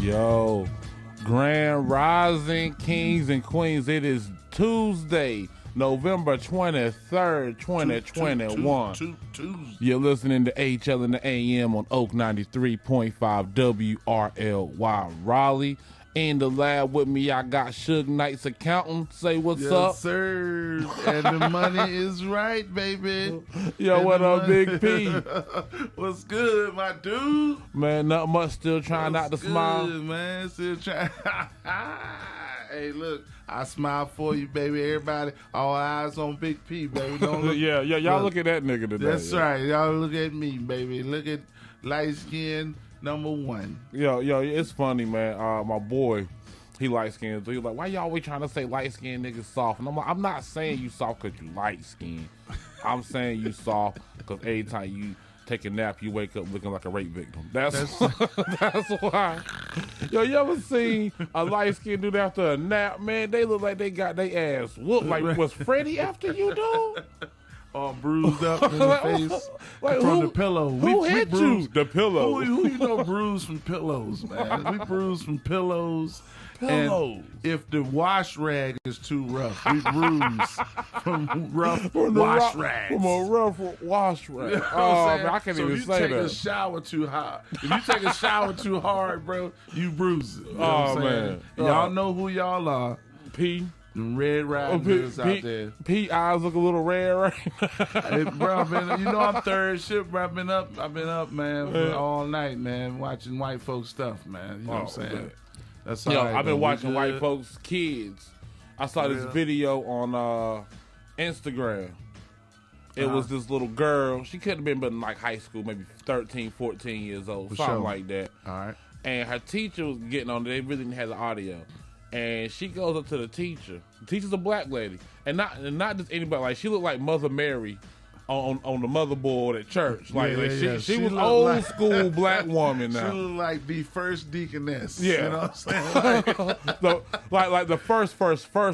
Yo, Grand Rising Kings and Queens. It is Tuesday, November 23rd, 2021. Tuesday. You're listening to HL in the AM on Oak 93.5 WRLY Raleigh. In the lab with me, I got Suge Knight's accountant. Say what's up. Yes, sir. And the money is right, baby. Yo, and what up, Big P? What's good, my dude? Man, not much. Still trying not to smile. Man, still trying. Hey, look, I smile for you, baby. Everybody, all eyes on Big P, baby. Don't look, yeah, y'all look at that nigga today. That's right. Y'all look at me, baby. Look at light skin number one. Yo, it's funny, man. My boy, he light skinned. So he's like, why y'all always trying to say light skinned niggas soft? And I'm like, I'm not saying you soft because you light skinned. I'm saying you soft because every time you take a nap, you wake up looking like a rape victim. That's why. Yo, you ever seen a light skinned dude after a nap? Man, they look like they got their ass whooped. Like, was Freddie after you, dude? All bruised up in the face from the pillow. Who hit you? The pillow. Who you know bruised from pillows, man? We bruised from pillows. And if the wash rag is too rough, we bruise from rough wash rags. From a rough wash rag. You know Man, I can't even say that. If you take a shower too hard, if you take a shower too hard, bro, you bruise it. You know what I'm saying? Man. Y'all know who y'all are. P. Them Red Riders out there. P eyes look a little red right now. Hey, bro, I'm third shift, bro. I've been up, man, all night, man, watching white folks stuff, man. You know what I'm saying? Man. That's Yo, all right, I've been man. watching white folks' kids. I saw this video on Instagram. It was this little girl. She couldn't have been but in like high school, maybe 13, 14 years old, something like that. All right. And her teacher was getting on. They really didn't have the audio. And she goes up to the teacher. The teacher's a black lady, and not just anybody. Like, she looked like Mother Mary on the motherboard at church. Like, she was old school black woman now. She looked like the first deaconess. Yeah, you know what I'm saying? like the first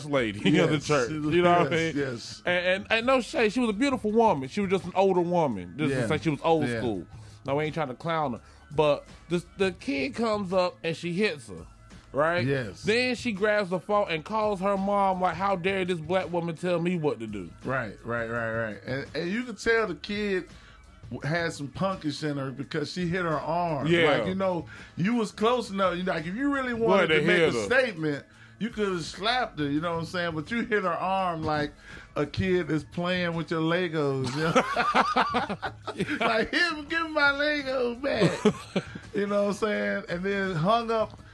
lady of the church. You know what I mean? Yes. And no shade, she was a beautiful woman. She was just an older woman. Just to say she was old school. No, we ain't trying to clown her. But the kid comes up and she hits her. Right? Yes. Then she grabs the phone and calls her mom like, how dare this black woman tell me what to do? Right. And you can tell the kid had some punkish in her because she hit her arm. Yeah. Like, you was close enough. Like, if you really wanted to make a statement, you could have slapped her, you know what I'm saying? But you hit her arm like a kid is playing with your Legos. You know? Like, give me my Legos back. You know what I'm saying? And then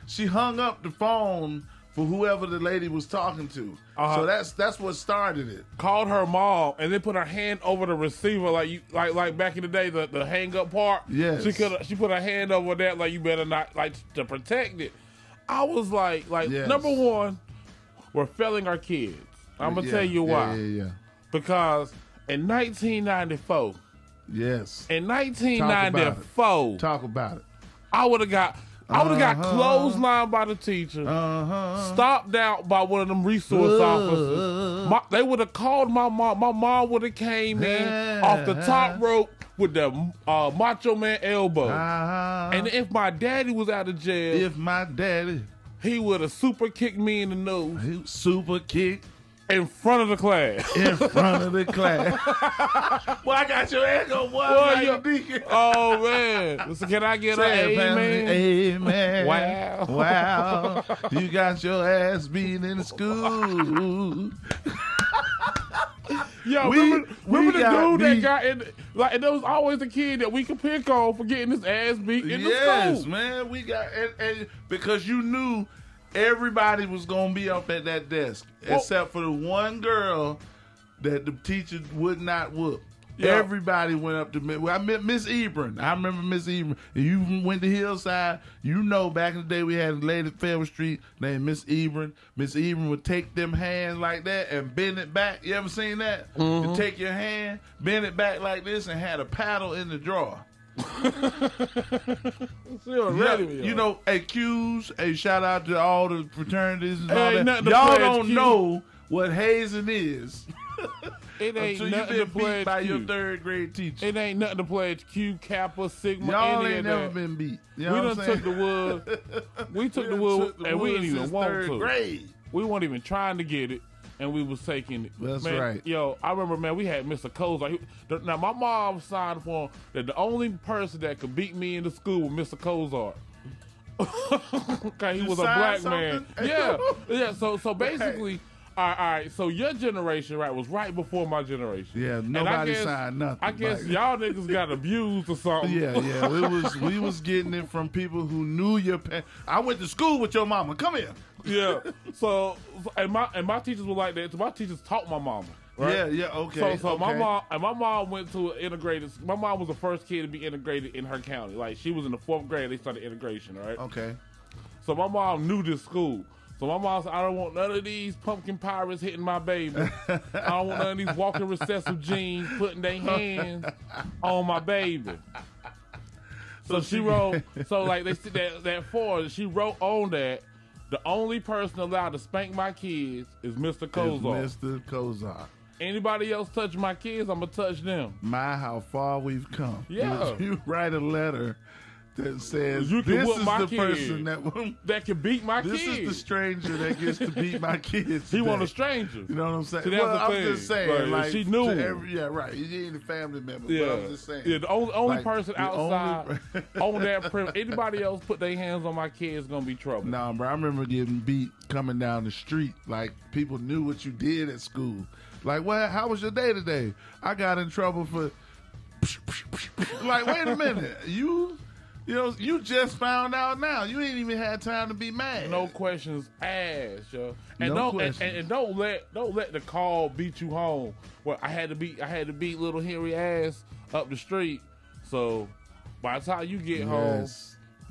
she hung up the phone for whoever the lady was talking to. So that's what started it. Called her mom and then put her hand over the receiver like back in the day, the hang up part. Yes. She put her hand over that like you better not, like, to protect it. I was like yes. Number one, we're failing our kids. I'm gonna tell you why. Yeah. Because in 1994. Yes. In 1994. Talk about it. I would have got clotheslined by the teacher, stopped out by one of them resource officers. They would have called my mom. My mom would have came in off the top rope with the Macho Man elbow. And if my daddy was out of jail, he would have super kicked me in the nose. Super kick. In front of the class. In front of the class. Well, I got your ass on one. Oh, man. Listen, can I get an amen? Amen. Wow. You got your ass beat in school. Yo, remember the dude that got in, like, and there was always a kid that we could pick on for getting his ass beat in the school. Yes, man. We got, and because you knew everybody was going to be up at that desk, except for the one girl that the teacher would not whoop. Yeah. Everybody went up to me. Well, I met Miss Ebron. I remember Miss Ebron. You went to Hillside. You know, back in the day, we had a lady at Fairwood Street named Miss Ebron. Miss Ebron would take them hands like that and bend it back. You ever seen that? Mm-hmm. To take your hand, bend it back like this, and had a paddle in the drawer. Hey, Q's, hey, shout out to all the fraternities and all that. Y'all don't know what hazing is. It ain't until nothing you to been beat by Q. your third grade teacher. It ain't nothing to pledge Q, Kappa, Sigma, y'all any ain't of never that. been beat. You We know done took the wood. We took the wood, and we didn't even want third to. grade. We weren't even trying to get it, and we was taking it. That's man, right. Yo, I remember, man, we had Mr. Kozar. Now, my mom signed for him that the only person that could beat me in the school was Mr. Kozar. Okay, he was a black man. Yeah. So basically, all right. So your generation, right, was right before my generation. Yeah, nobody signed nothing. I guess y'all niggas got abused or something. Yeah. We was getting it from people who knew your parents. I went to school with your mama. Come here. Yeah. So and my teachers were like that. So my teachers taught my mama. Right? Yeah, okay. So my mom went to an integrated. My mom was the first kid to be integrated in her county. Like she was in the 4th grade, they started integration, right? Okay. So my mom knew this school. So my mom said, I don't want none of these pumpkin pirates hitting my baby. I don't want none of these walking recessive genes putting their hands on my baby. So she wrote. So like they said that for she wrote on that. The only person allowed to spank my kids is Mr. Kozar. Mr. Kozar. Anybody else touch my kids, I'm going to touch them. My, how far we've come. Yeah. You write a letter that says, you can this whoop is my the kid person that can beat my this kids. This is the stranger that gets to beat my kids. He want a stranger. You know what I'm saying? See, that's well, the I'm thing. just saying. Like, she knew. Yeah, right. He ain't a family member, Yeah. but I'm just saying. Yeah, the only like, person outside on that anybody else put their hands on my kids going to be trouble. Nah, bro, I remember getting beat coming down the street. Like, people knew what you did at school. Like, well, how was your day today? I got in trouble for... Like, wait a minute. You just found out now. You ain't even had time to be mad. No questions asked, yo. And no don't questions. and don't let the call beat you home. Well, I had to beat little Henry ass up the street. So by the time you get home,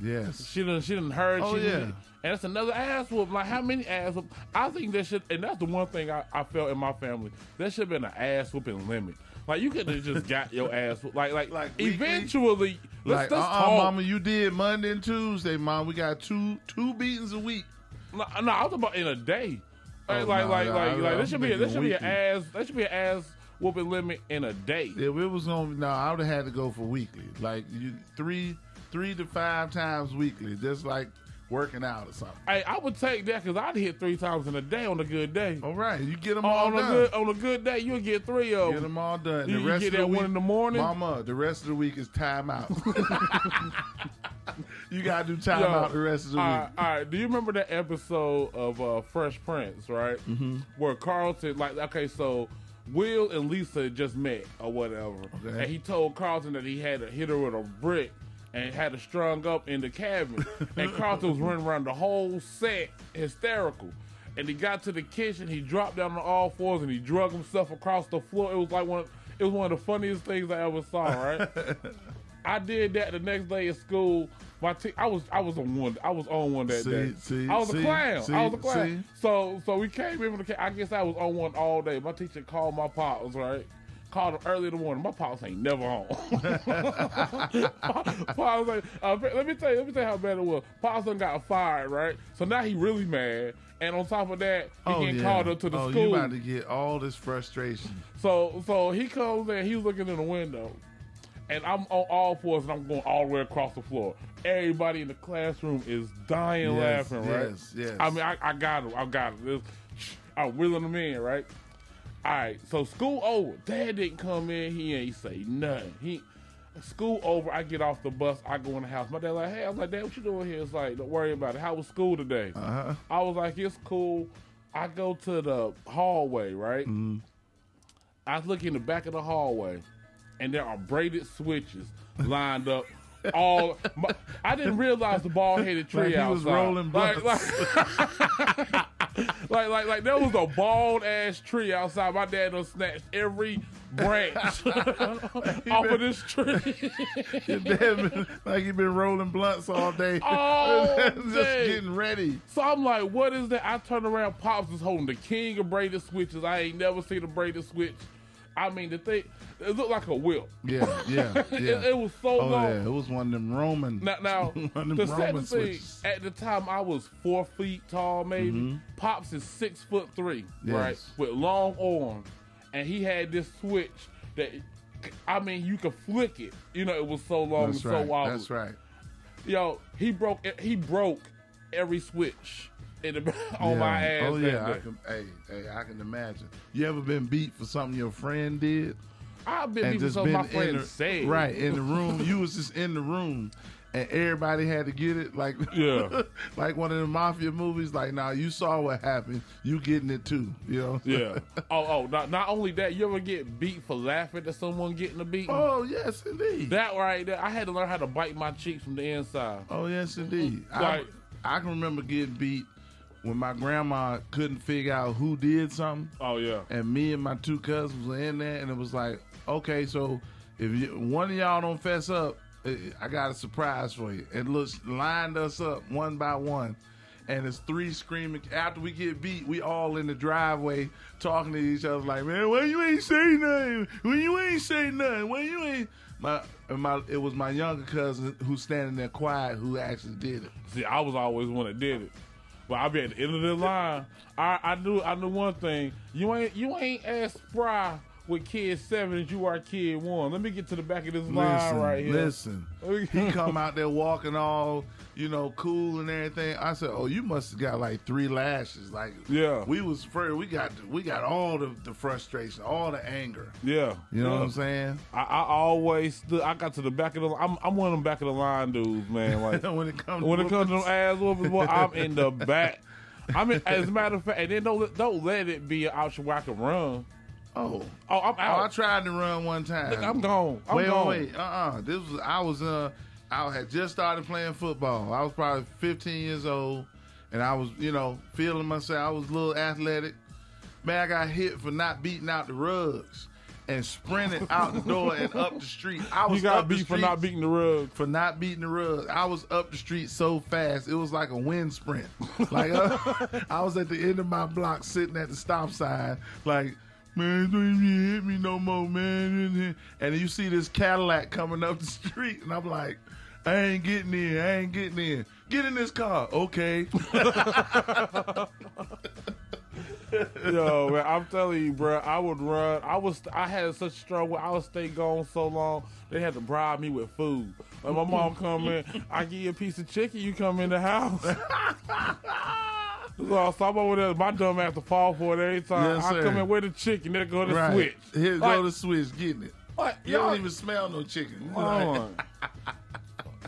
yes, she done heard. Oh, yeah. And that's another ass whoop. Like how many ass whoop? I think that should, and that's the one thing I felt in my family. There should have been an ass whooping limit. Like you could have just got your ass whooped. Like eventually. Let's talk. Mama, you did Monday and Tuesday, Mom. We got two beatings a week. No, I was about in a day. There should be an ass whooping limit in a day. If it was gonna, I would have had to go for weekly. Like you 3 to 5 times weekly, just like working out or something. Hey, I would take that because I'd hit 3 times in a day on a good day. All right, you get them all done. On a good day, you'll get 3 of them. Get them all done. You get that one in the morning. Mama, the rest of the week is time out. You got to do time out the rest of the week. All right. Do you remember that episode of Fresh Prince, right? Mm-hmm. Where Carlton, so Will and Lisa just met or whatever. Okay. And he told Carlton that he had to hit her with a brick and had her strung up in the cabin. And Carlton was running around the whole set hysterical. And he got to the kitchen, he dropped down on all fours and he drug himself across the floor. It was like one of the funniest things I ever saw, right? I did that the next day at school. I was on one that day. I was a clown. So we came in from the. I guess I was on one all day. My teacher called my pops, right? Called him early in the morning. My pops ain't never home. Pops like, let me tell you how bad it was. Pops done got fired, right? So now he really mad. And on top of that, he getting called up to the school. You about to get all this frustration. So he comes in, he's looking in the window. And I'm on all fours and I'm going all the way across the floor. Everybody in the classroom is dying laughing, right? Yes. I mean, I got him. I'm wheeling them in, right? All right, so school over. Dad didn't come in. He ain't say nothing. School over. I get off the bus. I go in the house. My dad like, hey, I was like, Dad, what you doing here? It's like, don't worry about it. How was school today? Uh-huh. I was like, it's cool. I go to the hallway, right? Mm-hmm. I look in the back of the hallway, and there are braided switches lined up. I didn't realize the bald-headed tree outside. He was rolling blunts. Like there was a bald-ass tree outside. My dad done snatched every branch off of this tree. Your dad he been rolling blunts all day. Just getting ready. So I'm like, what is that? I turn around, Pops is holding the king of braided switches. I ain't never seen a braided switch. I mean, the thing, it looked like a whip. Yeah. It was so long. Yeah, it was one of them Roman. Now the second thing, at the time I was 4 feet tall, maybe. Mm-hmm. Pops is 6'3", yes. right, with long arms, and he had this switch that, I mean, you could flick it. You know, it was so long and so wild. That's right. Yo, he broke every switch on my ass. Oh yeah, I can imagine. You ever been beat for something your friend did? I've been beat for something my friend said. Right, in the room. You was just in the room. And everybody had to get it, like like one of the mafia movies. Like, nah, you saw what happened. You getting it too, you know? Yeah. Not only that, you ever get beat for laughing at someone getting a beating? Oh, yes, indeed. That right there, I had to learn how to bite my cheeks from the inside. Oh, yes, indeed. Like, I can remember getting beat when my grandma couldn't figure out who did something. Oh, yeah. And me and my two cousins were in there, and it was like, okay, so if one of y'all don't fess up, I got a surprise for you. It lined us up one by one. And it's 3 screaming. After we get beat, we all in the driveway talking to each other like, man, why you ain't say nothing? When you ain't say nothing? When you ain't... It was my younger cousin who's standing there quiet who actually did it. See, I was always one that did it. But I be at the end of the line. I knew one thing. You ain't as spry with kid 7 as you are kid 1. Let me get to the back of this line right here. Listen, he come out there walking all, cool and everything. I said, "Oh, you must have got like 3 lashes." Like, yeah, we was first. We got all the frustration, all the anger. Yeah, you know what I'm saying. I always stood. I got to the back of the. I'm one of them back of the line dudes, man. Like when it comes to them ass whoopers, boy, I'm in the back. I mean, as a matter of fact, and then don't let it be an option where I can run. I'm out. I tried to run one time. Look, I'm gone. Wait. I had just started playing football. I was probably 15 years old, and I was, feeling myself. I was a little athletic. Man, I got hit for not beating out the rugs and sprinted out the door and up the street. You got beat for not beating the rug. For not beating the rug. I was up the street so fast, it was like a wind sprint. Like, I was at the end of my block sitting at the stop sign, like, man, don't even hit me no more, man. And you see this Cadillac coming up the street, and I'm like, I ain't getting in. Get in this car. Okay. Yo, man, I'm telling you, bro, I would run. I had such struggle. I would stay gone so long, they had to bribe me with food. Like, my mom come in, I give you a piece of chicken, you come in the house. So I'm over there, my dumb ass to fall for it every time. Yes, I come in with the chicken, then go to the switch. Here go the switch, getting it. What? You don't even smell no chicken.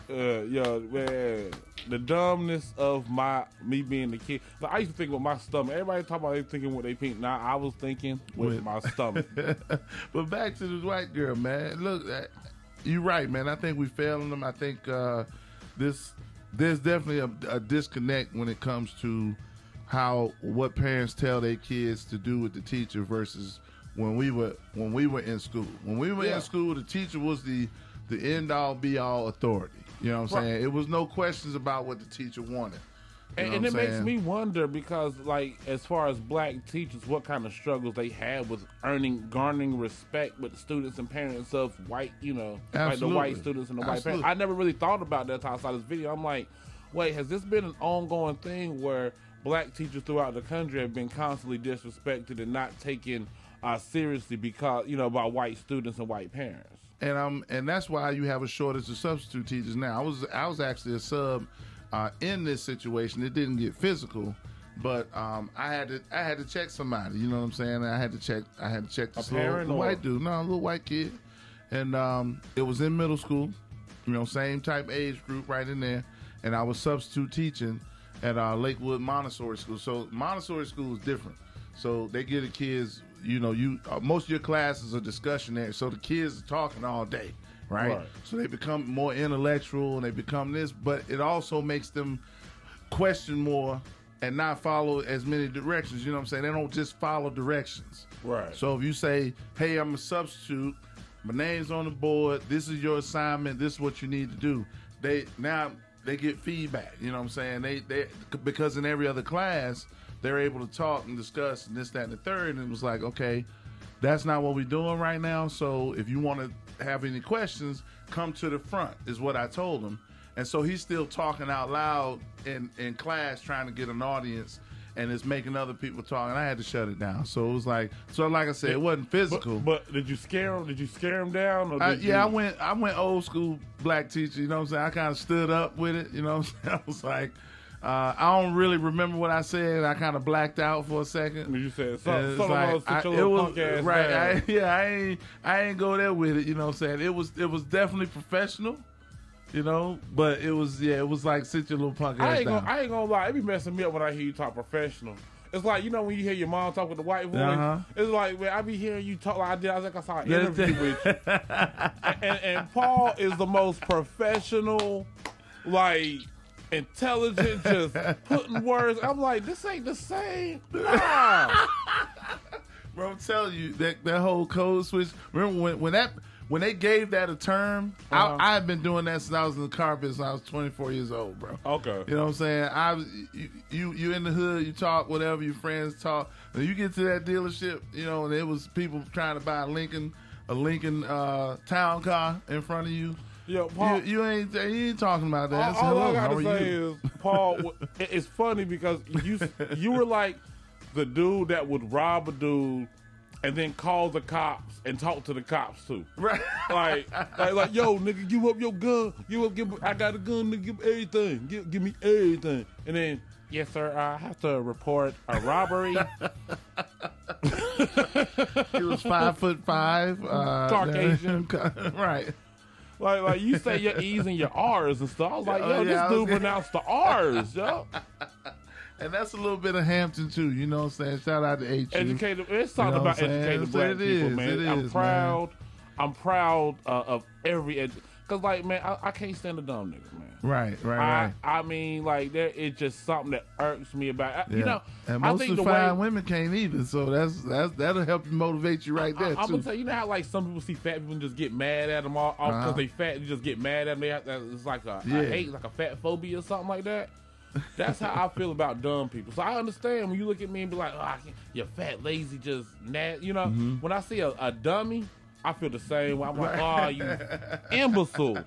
Yo, man, the dumbness of me being the kid. Like, I used to think with my stomach. Everybody talk about they thinking with their pink. Now I was thinking with my stomach. But back to the white girl, man. Look, you're right, man. I think we failing them. I think there's definitely a disconnect when it comes to what parents tell their kids to do with the teacher versus when we were in school. When we were in school, the teacher was the end all be all authority. You know what I'm saying? It was no questions about what the teacher wanted. And it makes me wonder because, like, as far as black teachers, what kind of struggles they had with garnering respect with the students and parents of white, like the white students and the white parents. I never really thought about that until I saw this video. I'm like, wait, has this been an ongoing thing where black teachers throughout the country have been constantly disrespected and not taken seriously because, by white students and white parents? And that's why you have a shortage of substitute teachers now. I was actually a sub in this situation. It didn't get physical, but I had to check somebody. You know what I'm saying? I had to check this little white dude, a little white kid, and it was in middle school. Same type age group right in there, and I was substitute teaching at Lakewood Montessori School. So Montessori school is different. So they give the kids. Most of your classes are discussionary, so the kids are talking all day, right? So they become more intellectual and they become this, but it also makes them question more and not follow as many directions. You know what I'm saying? They don't just follow directions. Right. So if you say, hey, I'm a substitute, my name's on the board, this is your assignment, this is what you need to do, they get feedback. You know what I'm saying? They because in every other class, they're able to talk and discuss and this, that, and the third. And it was like, okay, that's not what we're doing right now. So if you want to have any questions, come to the front, is what I told him. And so he's still talking out loud in class, trying to get an audience, and it's making other people talk. And I had to shut it down. So it was like I said, it wasn't physical. But did you scare him? Did you scare him down? Or I went old school black teacher. You know what I'm saying? I kind of stood up with it. You know what I'm saying? I was like, I don't really remember what I said. I kind of blacked out for a second. You said It was right. I ain't go there with it. You know what I'm saying? It was definitely professional. You know, but it was like sit your little punk ass down. I ain't gonna lie, it be messing me up when I hear you talk professional. It's like, you know, when you hear your mom talk with the white voice, it's like, man, I be hearing you talk like I was like, I saw an interview with you. and Paul is the most professional, like, intelligent, just putting words. I'm like, this ain't the same. Nah. Bro, I'm telling you, that whole code switch, remember when they gave that a term, I've been doing that since I was in the car business. I was 24 years old, bro. Okay. You know what I'm saying? You in the hood, you talk, whatever, your friends talk. When you get to that dealership, you know, and there was people trying to buy a Lincoln town car in front of you. Yo, Paul, you ain't talking about that. All I gotta say is, Paul, it's funny because you were like the dude that would rob a dude and then call the cops and talk to the cops too. Right. Like yo, nigga, give up your gun. I got a gun, nigga, give me everything. Give me everything. And then, yes, sir, I have to report a robbery. He was 5'5", Caucasian. Right. Like you say your E's and your R's and stuff. I was like, yo, this dude pronounced the R's, yo. And that's a little bit of Hampton too, you know what I'm saying? Shout out to HL. Educated. It's talking about educated black people, man. I'm proud. Man. I'm proud of every because, like, man, I can't stand a dumb nigga, man. Right. I mean, like, there is just something that irks me about. Yeah. You know, and most of the fine women can't either, so that'll help you motivate you right there too. I'm gonna tell you, know how like some people see fat people and just get mad at them all because they fat, and just get mad at them. It's like a hate, like a fat phobia or something like that. That's how I feel about dumb people. So I understand when you look at me and be like, oh, you're fat, lazy, just you know. When I see a dummy, I feel the same way. I'm like, oh, you imbecile,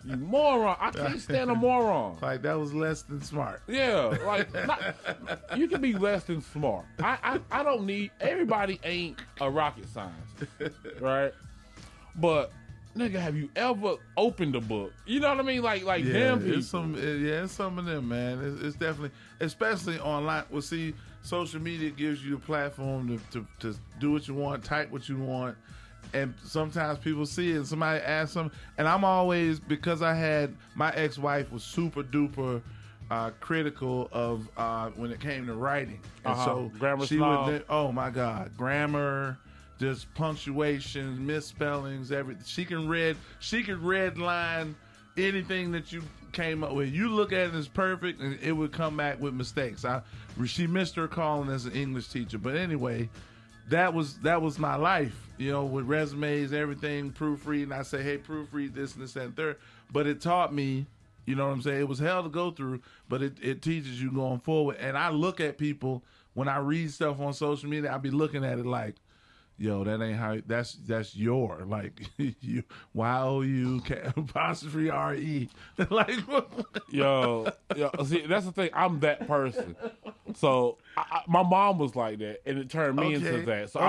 you moron. I can't stand a moron. Like that was less than smart. Yeah, like you can be less than smart. I don't need, everybody ain't a rocket scientist, right? But nigga, have you ever opened a book? You know what I mean? Like damn people. It's some of them, man. It's definitely, especially online. Well, see, social media gives you a platform to do what you want, type what you want, and sometimes people see it and somebody asks them. And I'm always, because I had, my ex-wife was super duper critical of when it came to writing. And so grammar she snob. would, oh my God, grammar, just punctuations, misspellings, everything. She can red line anything that you came up with. You look at it as perfect, and it would come back with mistakes. She missed her calling as an English teacher, but anyway, that was my life. You know, with resumes, everything, proofreading. I say, hey, proofread this and this and third. But it taught me, you know what I'm saying? It was hell to go through, but it teaches you going forward. And I look at people when I read stuff on social media. I be looking at it like, yo, that ain't how. That's your, like, you YOU apostrophe RE. Like, yo. See, that's the thing. I'm that person. So my mom was like that, and it turned me into that. So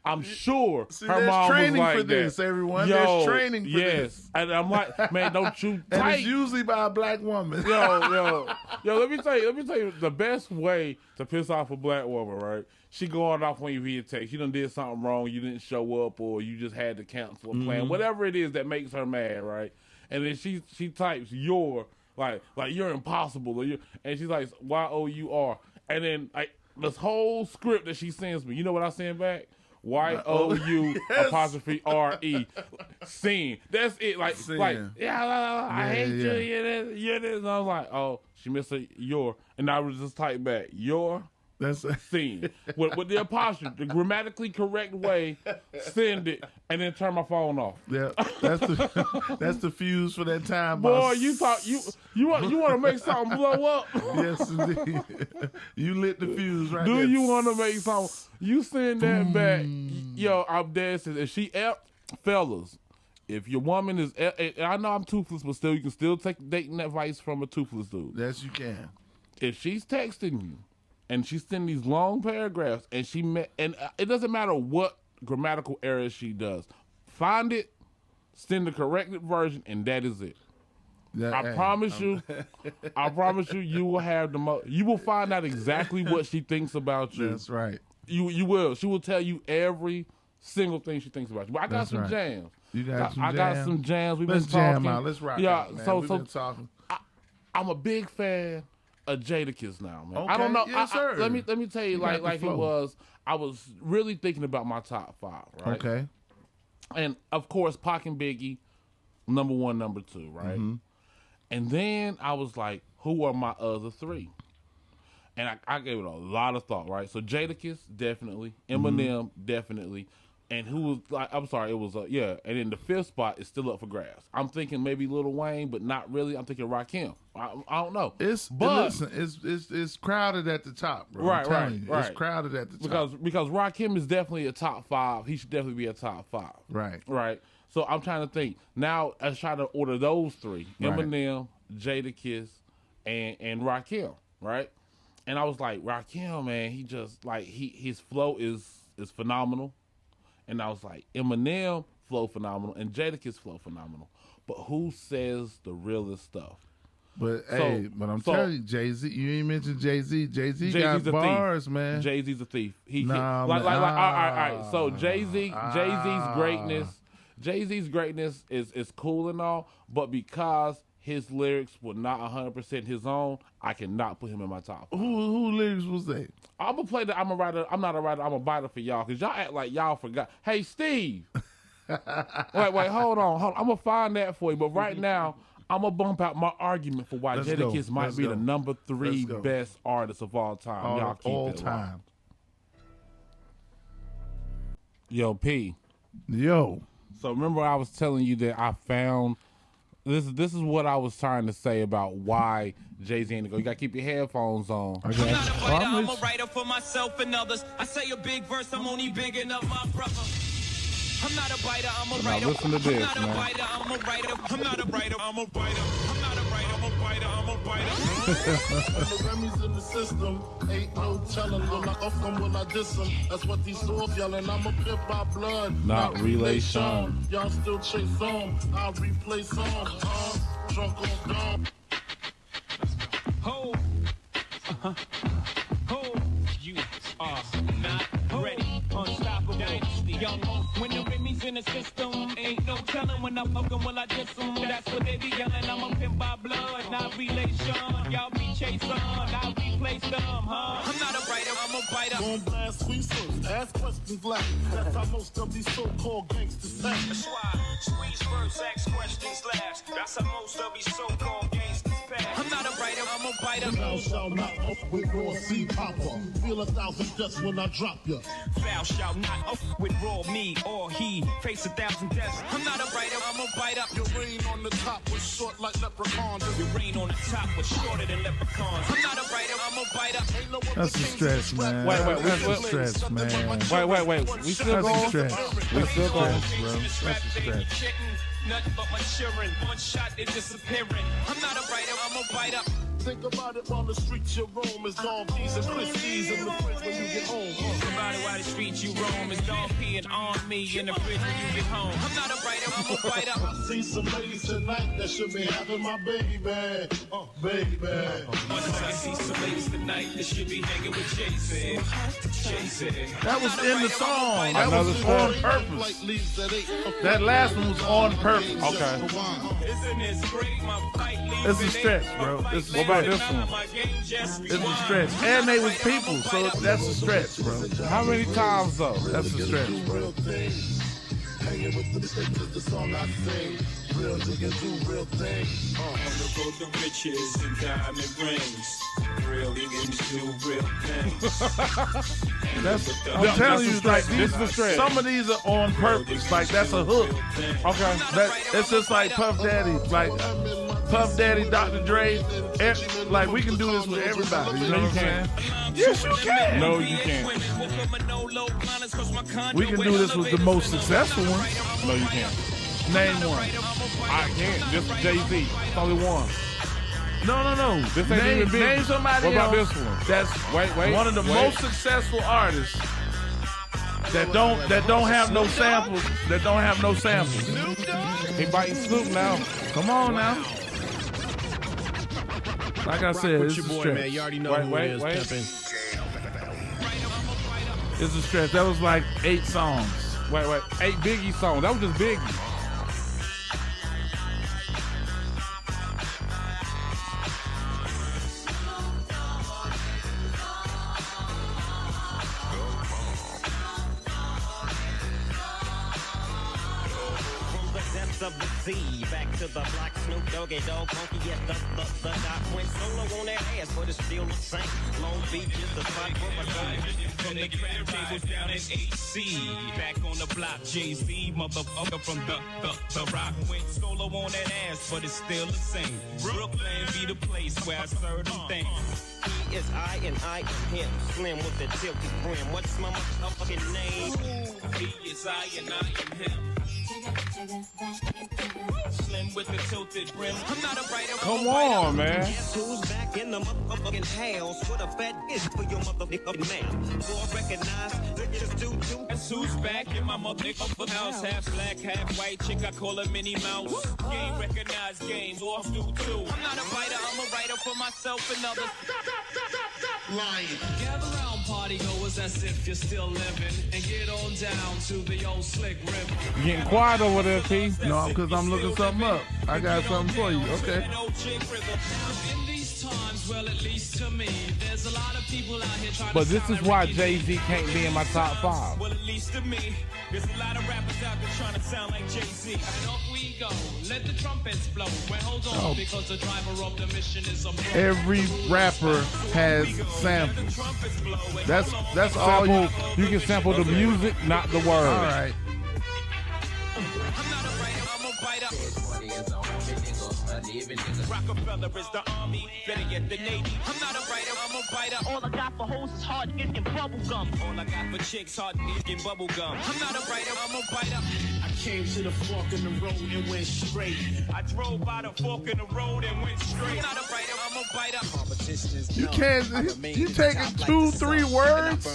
I'm sure her mom training was like for that. This, everyone. There's training for this. And I'm like, man, don't you type. And it's usually by a black woman. Yo, let me tell you the best way to piss off a black woman, right? She going off when you read a text. You done did something wrong, you didn't show up, or you just had to cancel a plan. Whatever it is that makes her mad, right? And then she types your, like you're impossible, or and she's like, YOUR. And then like this whole script that she sends me, you know what I send back? YOU apostrophe RE. Scene. That's it. Like, I hate you. You're this. And I was like, oh, she missed a your. And I would just type back, your. That's a scene. with the apostrophe, the grammatically correct way, send it, and then turn my phone off. Yeah, that's the fuse for that time. Boy, you want to make something blow up? Yes, indeed. You lit the fuse right Do there. you want to make something? You send that back. Yo, I'm dead. If she fellas, if your woman is, I know I'm toothless, but still, you can still take dating advice from a toothless dude. Yes, you can. If she's texting you, and she's sending these long paragraphs, and and it doesn't matter what grammatical errors she does. Find it, send the corrected version, and that is it. I promise you, you will have the most. You will find out exactly what she thinks about you. That's right. You will. She will tell you every single thing she thinks about you. But I got some jams. You got some jams? I got some jams. Let's jam out. Let's rock out, man. So We've been talking. I'm a big fan of Jadakiss now, man. Okay. I don't know. Yes, sir. Let me tell you, like it was. I was really thinking about my top 5, right? Okay. And of course, Pac and Biggie, number 1, number 2, right? Mm-hmm. And then I was like, who are my other 3? And I gave it a lot of thought, right? So Jadakiss, definitely. Eminem, definitely. And who was like? I'm sorry, it was yeah. And then the 5th spot is still up for grabs. I'm thinking maybe Lil Wayne, but not really. I'm thinking Rakim. I don't know. It's crowded at the top, bro. Right. It's crowded at the top because Rakim is definitely a top 5. He should definitely be a top 5. Right. So I'm trying to think now. I try to order those 3: Eminem, Jadakiss, and Rakim. Right. And I was like, Rakim, man, he just like his flow is phenomenal. And I was like, Eminem flow phenomenal and Jadakiss flow phenomenal. But who says the realest stuff? But I'm telling you, Jay-Z, you ain't mentioned Jay-Z. Jay-Z got bars, man. Jay-Z's a thief. All right. So Jay-Z's greatness is cool and all, but because his lyrics were not 100% his own, I cannot put him in my top 5. Who lyrics was that? I'm gonna play I'm a writer. I'm not a writer. I'm a biter for y'all because y'all act like y'all forgot. Hey, Steve. wait, hold on. I'm gonna find that for you. But right now, I'm gonna bump out my argument for why Jadakiss might be the number 3 best artist of all time. Y'all keep all it time. Yo, P. Yo. So remember I was telling you that I found. This is what I was trying to say about why Jay-Z ain't go. You gotta keep your headphones on. Okay. I'm not a fighter, I'm a writer for myself and others. I say a big verse, I'm only big enough, my brother. I'm not a biter, I'm a writer. Now listen to this, I'm not man. a writer, I'm a writer. I'm not a writer, I'm a writer. I'm not a writer, I'm a writer, I'm a writer. The Remy's in the system, ain't no telling. Will I off them, will I diss them? That's what these soft yelling. I'm a pimp by blood, not relation. Y'all still chase on, I'll replay songs. Drunk on dawn. Ho, ho, you are not ready. Unstoppable, young. When the Remy's in the system, ain't no telling when I'm fucking, will I diss them? That's what they be yelling. I'm a pimp by blood, not relation. Y'all be chasing, I'll replace them, huh? I'm not a writer, I'm a biter. Gon' blast squeezers, ask questions like that's how most of these so-called gangsters act. That's why squeeze first, ask questions last. That's how most of these so-called gangsters pass. I'm not a writer, I'm a biter. Thou shall not off with raw sea popper. Feel 1,000 deaths when I drop ya. Thou shalt not off with raw me or he face 1,000 deaths. I'm not a writer, I'm a biter. Your reign on the top was short like leprechauns. Your reign on the top was shorter than leprechauns. I'm not a writer, I'm a biter. Ain't no other That's a kings stretch, in man. Wait, That's a stretch, man. Wait. We still That's a going? stretch. We still going? Bro. That's a stretch. Nothing but maturing. One shot, they're disappearing. I'm not a writer, I'm a biter. Think about it while the streets you roam is donkeys and Christies in the fridge when you get home. Think about it while the streets you roam is dog peeing on me in the fridge when you get home. I'm not a writer, I'm a biter. I see some ladies tonight that should be having my baby. Baby. I see some ladies tonight that should be hanging with Jay-Z. That was in the song. That Another was on stretch. purpose. That last one was on purpose. Okay. Isn't this great? My fight leaves It's a stretch, bro. It's a What about stretch. this one? It's a stretch. And they was people, so that's a stretch, bro. How many times though? That's a stretch, bro. Real things. Hanging with the bitches, the song I sing. Real niggas do real things. Undergo the riches and diamond rings. Real niggas do real things. I'm telling you, like This is a stretch. some of these are on purpose. Like that's a hook. Okay. It's just like Puff Daddy, Dr. Dre. Like we can do this with everybody. You know what I'm saying? Yes, you can. No, you can't. We can do this with the most successful ones. No, you can't. Name one. I can't. Just Jay-Z. It's only one. No. This ain't even big. Name somebody What about else this one? that's Wait. one of the most successful artists that don't have no samples. That don't have no samples. He biting Snoop now. Come on now. Like I said, it's Your a boy, stretch. man. You already know who it is. Pimpin'. It's a stretch. That was like 8 songs. Wait. 8 Biggie songs. That was just Biggie. Of the sea, back to the block, Snoop Doggy Dogg, funky, yes, the dot went solo on that ass, but it's still the same. Long Beach is the spot where my dog. From the crab tables down in HC, back on the block, Jay-Z, motherfucker from the rock went solo on that ass, but it's still the same. Brooklyn be the place where I serve them things. He is I and I am him, slim with the tilted brim. What's my motherfucking name? He is I and I am him. Slim with the tilted brim. I'm not a writer. Come on, man. Guess who's back in the motherfucking house with a fat bitch for your motherfucking man? Boy, recognize the just do too. Guess who's back in my motherfucking house? Half black, half white chick. I call her Minnie Mouse. Game recognized, game off do too. I'm not a writer. I'm a writer for myself and others. Lying. Gather round, party goers, as if you're still living, and get on down to the old slick river. You getting quiet over there, P? No, because I'm looking something up. I got something for you. Okay. In these times, well, at least to me, there's a lot of people out here trying But to this sound is like why Ricky Jay-Z can't be in my top 5. Well, at least to me, there's a lot of rappers out there trying to sound like Jay-Z. And off we go, let the trumpets blow. Well, hold on, Oh. because the driver of the mission is a pro. Every rapper has samples. That's all you. You can sample the music, not the words. All right. I'm not a writer, I'm a writer. Rockefeller is the army, better get the Navy. I'm not a writer, I'm a writer. All I got for hoes is hard getting bubble gum. All I got for chicks, hard getting bubble gum. I'm not a writer, I'm a writer. I came to the fork in the road and went straight. I drove by the fork in the road and went straight. I'm not a writer, I'm a writer. You can't. You taking 2-3 words?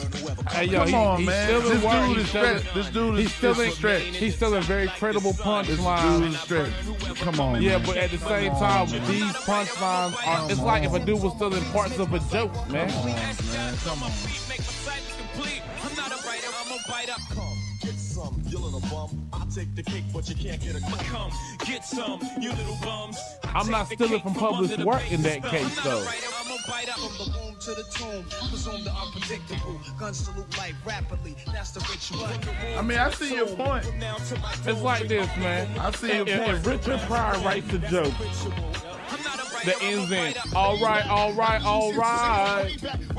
Hey, yo, Come on, he's man. still This in work. dude is He's still in- stretch. This dude He's is still in stretch. He's still in very credible This punchlines. dude is stretch. Come on. Yeah, man. but at the same time, these punchlines are. It's like if a dude was still in parts of a joke, man. Come on, man. Come on. Make my silence complete. I'm not a writer, I'm a writer. Get some, you little bum. I'll take the cake, but you can't get a Come, get some, you little bums. I'm not stealing from published work in that case, though. I'm a writer. From the womb to the tomb, presume the unpredictable. Guns salute life rapidly, that's the ritual. I mean, I see your point. It's like this, man. I see your point. If Richard Pryor writes a joke that ends in all right,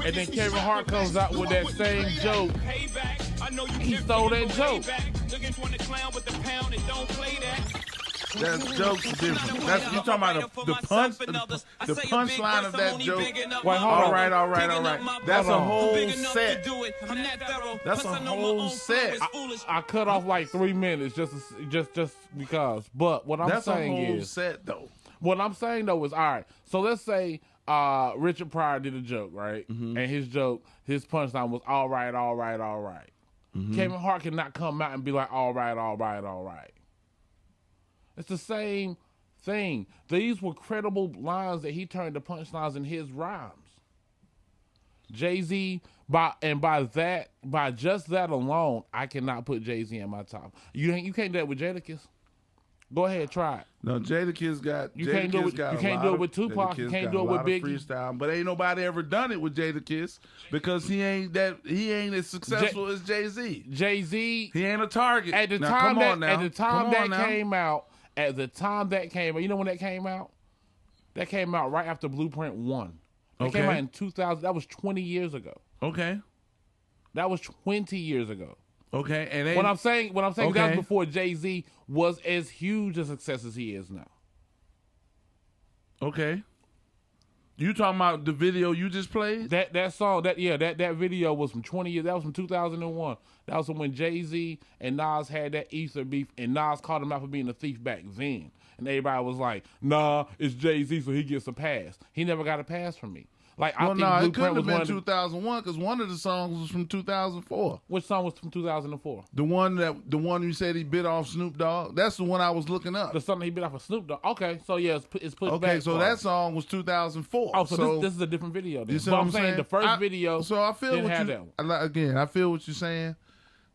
and then Kevin Hart comes out with that same joke, he stole that joke. That joke's different. That's you talking about the punchline of that joke. Wait, hold All on. right. That's a Hold on. whole set. That's a whole set. I cut off like 3 minutes just because. But what I'm That's a saying whole is, set though. what I'm saying though is, all right. So let's say Richard Pryor did a joke, right? And his punchline was all right. Kevin Hart cannot come out and be like all right. It's the same thing. These were credible lines that he turned to punchlines in his rhymes. Jay-Z, by just that alone, I cannot put Jay-Z in my top. You can't do that with Jadakiss. Go ahead, try it. No, Jadakiss got. You can't do it. You can't do it with Tupac. You can't do it with Biggie. Freestyle, but ain't nobody ever done it with Jadakiss because he ain't as successful as Jay-Z. Jay-Z, He ain't a target. at the Now, time come on that now. at the time Come that on now. came out, you know when that came out? That came out right after Blueprint 1. That came Okay. out in 2000. That was 20 years ago. Okay. That was 20 years ago. Okay. And What I'm saying that was Okay. before Jay-Z was as huge a success as he is now. Okay. You talking about the video you just played? That song, that video was from 20 years. That was from 2001. That was when Jay-Z and Nas had that Easter beef, and Nas called him out for being a thief back then. And everybody was like, nah, it's Jay-Z, so he gets a pass. He never got a pass from me. Like I think it Blueprint couldn't was have one been of the, 2001 because one of the songs was from 2004. Which song was from 2004? The one you said he bit off Snoop Dogg. That's the one I was looking up. The song he bit off of Snoop Dogg. Okay, so yeah, it's pushed back. Okay, so that song was 2004. Oh, so this is a different video. Then. You see But what I'm saying? The first video. So I feel didn't what have you that one. again. I feel what you're saying.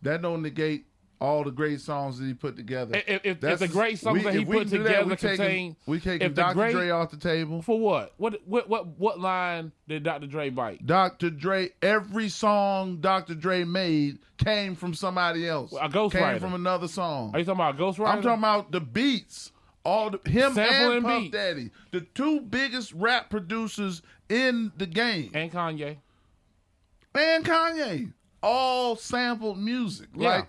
That don't negate all the great songs that he put together. If the great songs that he put together contain, we taking Dr. Dre off the table. For what? What line did Dr. Dre bite? Dr. Dre, every song Dr. Dre made came from somebody else. A ghostwriter. Came from another song. Are you talking about a ghostwriter? I'm talking about the beats. Him Sample and Puff beat. Daddy, the two biggest rap producers in the game. And Kanye. All sampled music. Yeah. Like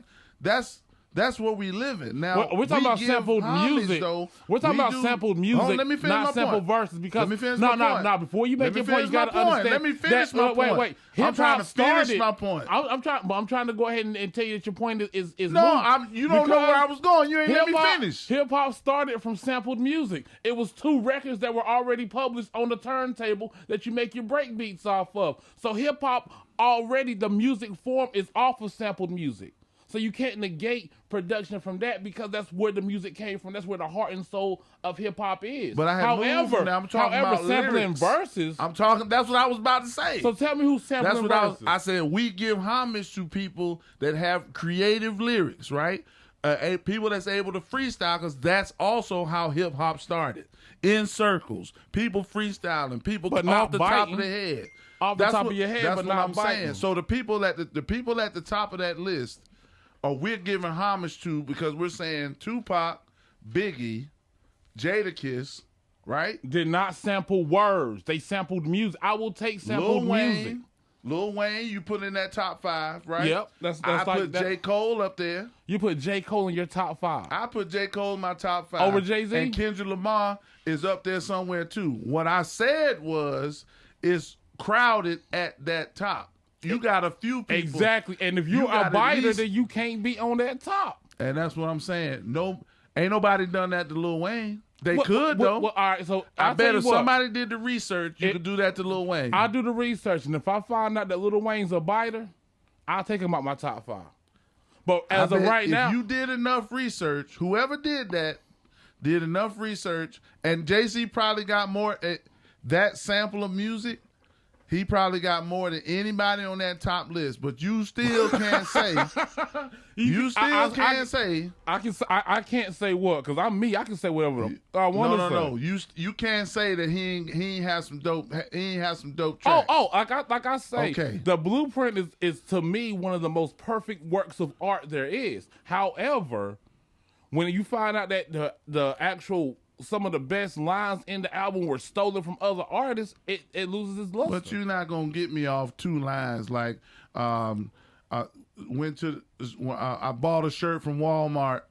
that's what we live in. Now we're talking about give sampled homage, music. Though, we're talking about sampled music, let me finish my not sampled point. verses. Because Let me finish my point. no. Before you make Let me your point, you finish my got to understand. Let me finish my point. Wait. I'm trying to finish my point. I'm trying to go ahead and tell you that your point is No, moot. you don't know where I was going. You ain't let me Hip-hop- finish. Hip-hop started from sampled music. It was two records that were already published on the turntable that you make your break beats off of. So hip-hop already, the music form is off of sampled music. So you can't negate production from that because that's where the music came from. That's where the heart and soul of hip hop is. But I have however, I'm talking about sampling lyrics. verses. I'm talking. That's what I was about to say. So tell me who's sampling verses. I said we give homage to people that have creative lyrics, right? People that's able to freestyle, because that's also how hip hop started. In circles, people freestyling, people But off not the biting. top of the head. Off the top of your head, that's but what not I'm biting. saying. So the people at the top of that list, or we're giving homage to because we're saying Tupac, Biggie, Jadakiss, right? Did not sample words. They sampled music. I will take sampled music. Lil Wayne, you put in that top 5, right? Yep. I put J. Cole up there. You put J. Cole in your top 5. I put J. Cole in my top 5. Over Jay-Z? And Kendrick Lamar is up there somewhere too. What I said was, it's crowded at that top. You got a few people. Exactly. And if you're a biter, then you can't be on that top. And that's what I'm saying. No, ain't nobody done that to Lil Wayne. They could, though. Well, all right, so I bet if somebody did the research, you could do that to Lil Wayne. I'll do the research, and if I find out that Lil Wayne's a biter, I'll take him out my top 5. But as of right now, if you did enough research, whoever did that did enough research, and Jay-Z probably got more. That sample of music, he probably got more than anybody on that top list. But you still can't say. I can't say what, because I'm me. I can say whatever I want to say. No. You can't say that he ain't have some dope. He ain't have some dope tracks. Like I say, okay. The Blueprint is to me one of the most perfect works of art there is. However, when you find out that the actual some of the best lines in the album were stolen from other artists, it loses its luster. But you're not gonna get me off 2 lines like I bought a shirt from Walmart.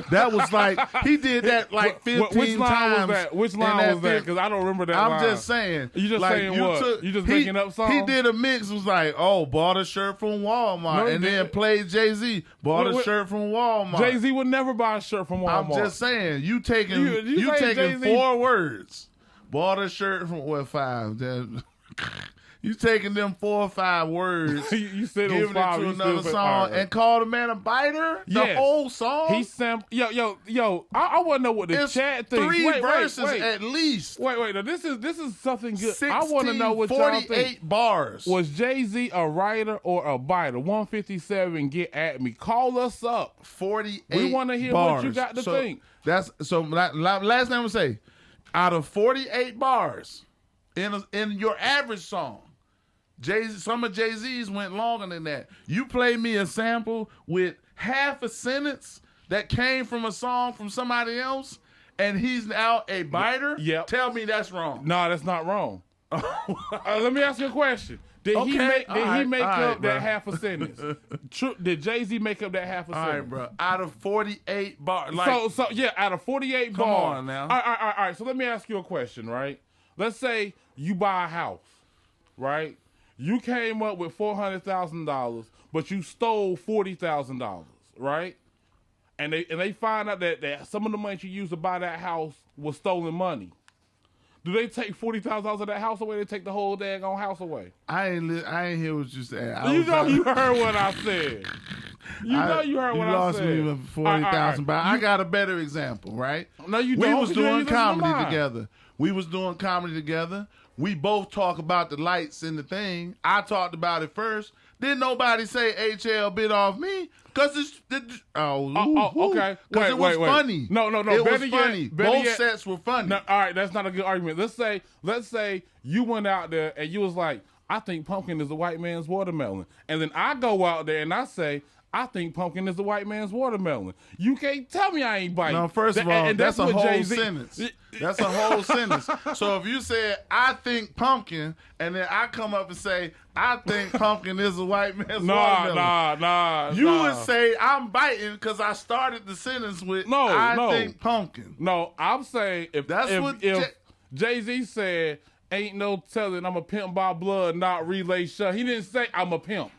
That was like, he did that like 15 times. Which line was that? Because I don't remember that line. I'm just saying. You just saying what? You just making up songs? He did a mix. Was like, bought a shirt from Walmart. Then played Jay-Z. Bought a shirt from Walmart. Jay-Z would never buy a shirt from Walmart. I'm just saying. You taking Jay-Z? 4 words. Bought a shirt from 5. You taking them 4 or 5 words, you said giving it to another song, and call the man a biter? The whole song? He Yo, I want to know what the chat thinks. 3 verses at least. Wait. Now this is something good. I want to know what y'all think. 48 bars. Was Jay-Z a writer or a biter? 157, get at me. Call us up. 48 We want to hear bars. what you got to think. Last thing I'm gonna say, out of 48 bars in your average song, some of Jay-Z's went longer than that. You play me a sample with half a sentence that came from a song from somebody else, and he's now a biter? Yep. Tell me that's wrong. No, that's not wrong. Let me ask you a question. Did he make up that half a sentence? Did Jay-Z make up that half a sentence? All right, bro. Out of 48 bars. Out of 48 come bars. Come on now. All right. So let me ask you a question, right? Let's say you buy a house, right? You came up with $400,000, but you stole $40,000, right? And they find out that some of the money you used to buy that house was stolen money. Do they take $40,000 of that house away? They take the whole daggone house away. I ain't hear what you said. You heard what I said. You heard what I said. You lost me with 40,000, but I got a better example, right? No, you don't. We was doing comedy together. We both talk about the lights in the thing. I talked about it first. Didn't nobody say HL bit off me? Because okay. Because it was funny. No. It was funny. Both sets were funny. No, all right, that's not a good argument. Let's say you went out there and you was like, I think pumpkin is a white man's watermelon. And then I go out there and I say, I think pumpkin is a white man's watermelon. You can't tell me I ain't biting. No, first of all, that's a whole sentence. That's a whole sentence. So if you said, I think pumpkin, and then I come up and say, I think pumpkin is a white man's watermelon. Nah. You would say, I'm biting because I started the sentence with, I think pumpkin. No, I'm saying if Jay-Z said, ain't no telling I'm a pimp by blood, not relay shut. He didn't say I'm a pimp.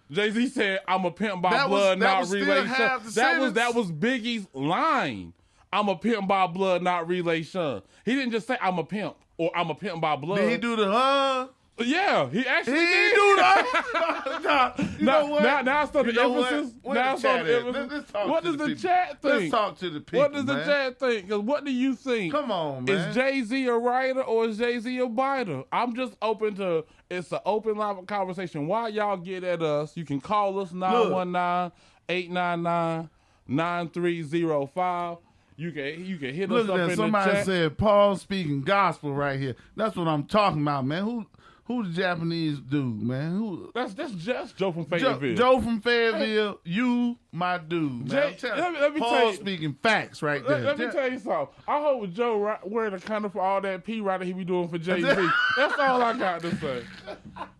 Jay-Z said, I'm a pimp by blood, not relay shun. That was Biggie's line. I'm a pimp by blood, not relay shun. He didn't just say I'm a pimp or I'm a pimp by blood. Did he do the Yeah, he actually did. Do that. Now it's on the emphasis. Now it's on the emphasis. What does the chat think? Let's talk to the people. What does the chat think? Because what do you think? Come on, man. Is Jay-Z a writer or is Jay-Z a biter? I'm just open to. It's an open line of conversation. Why y'all get at us? You can call us 919-899-9305. You can hit us up in the chat. Somebody said Paul speaking gospel right here. That's what I'm talking about, man. Who the Japanese dude, man? That's just Joe from Fayetteville. Joe from Fayetteville, you my dude, man. Let me tell you, speaking facts right there. Let me tell you something. I hope Joe wearing a condom for all that P writing he be doing for Jay-Z. That's all I got to say.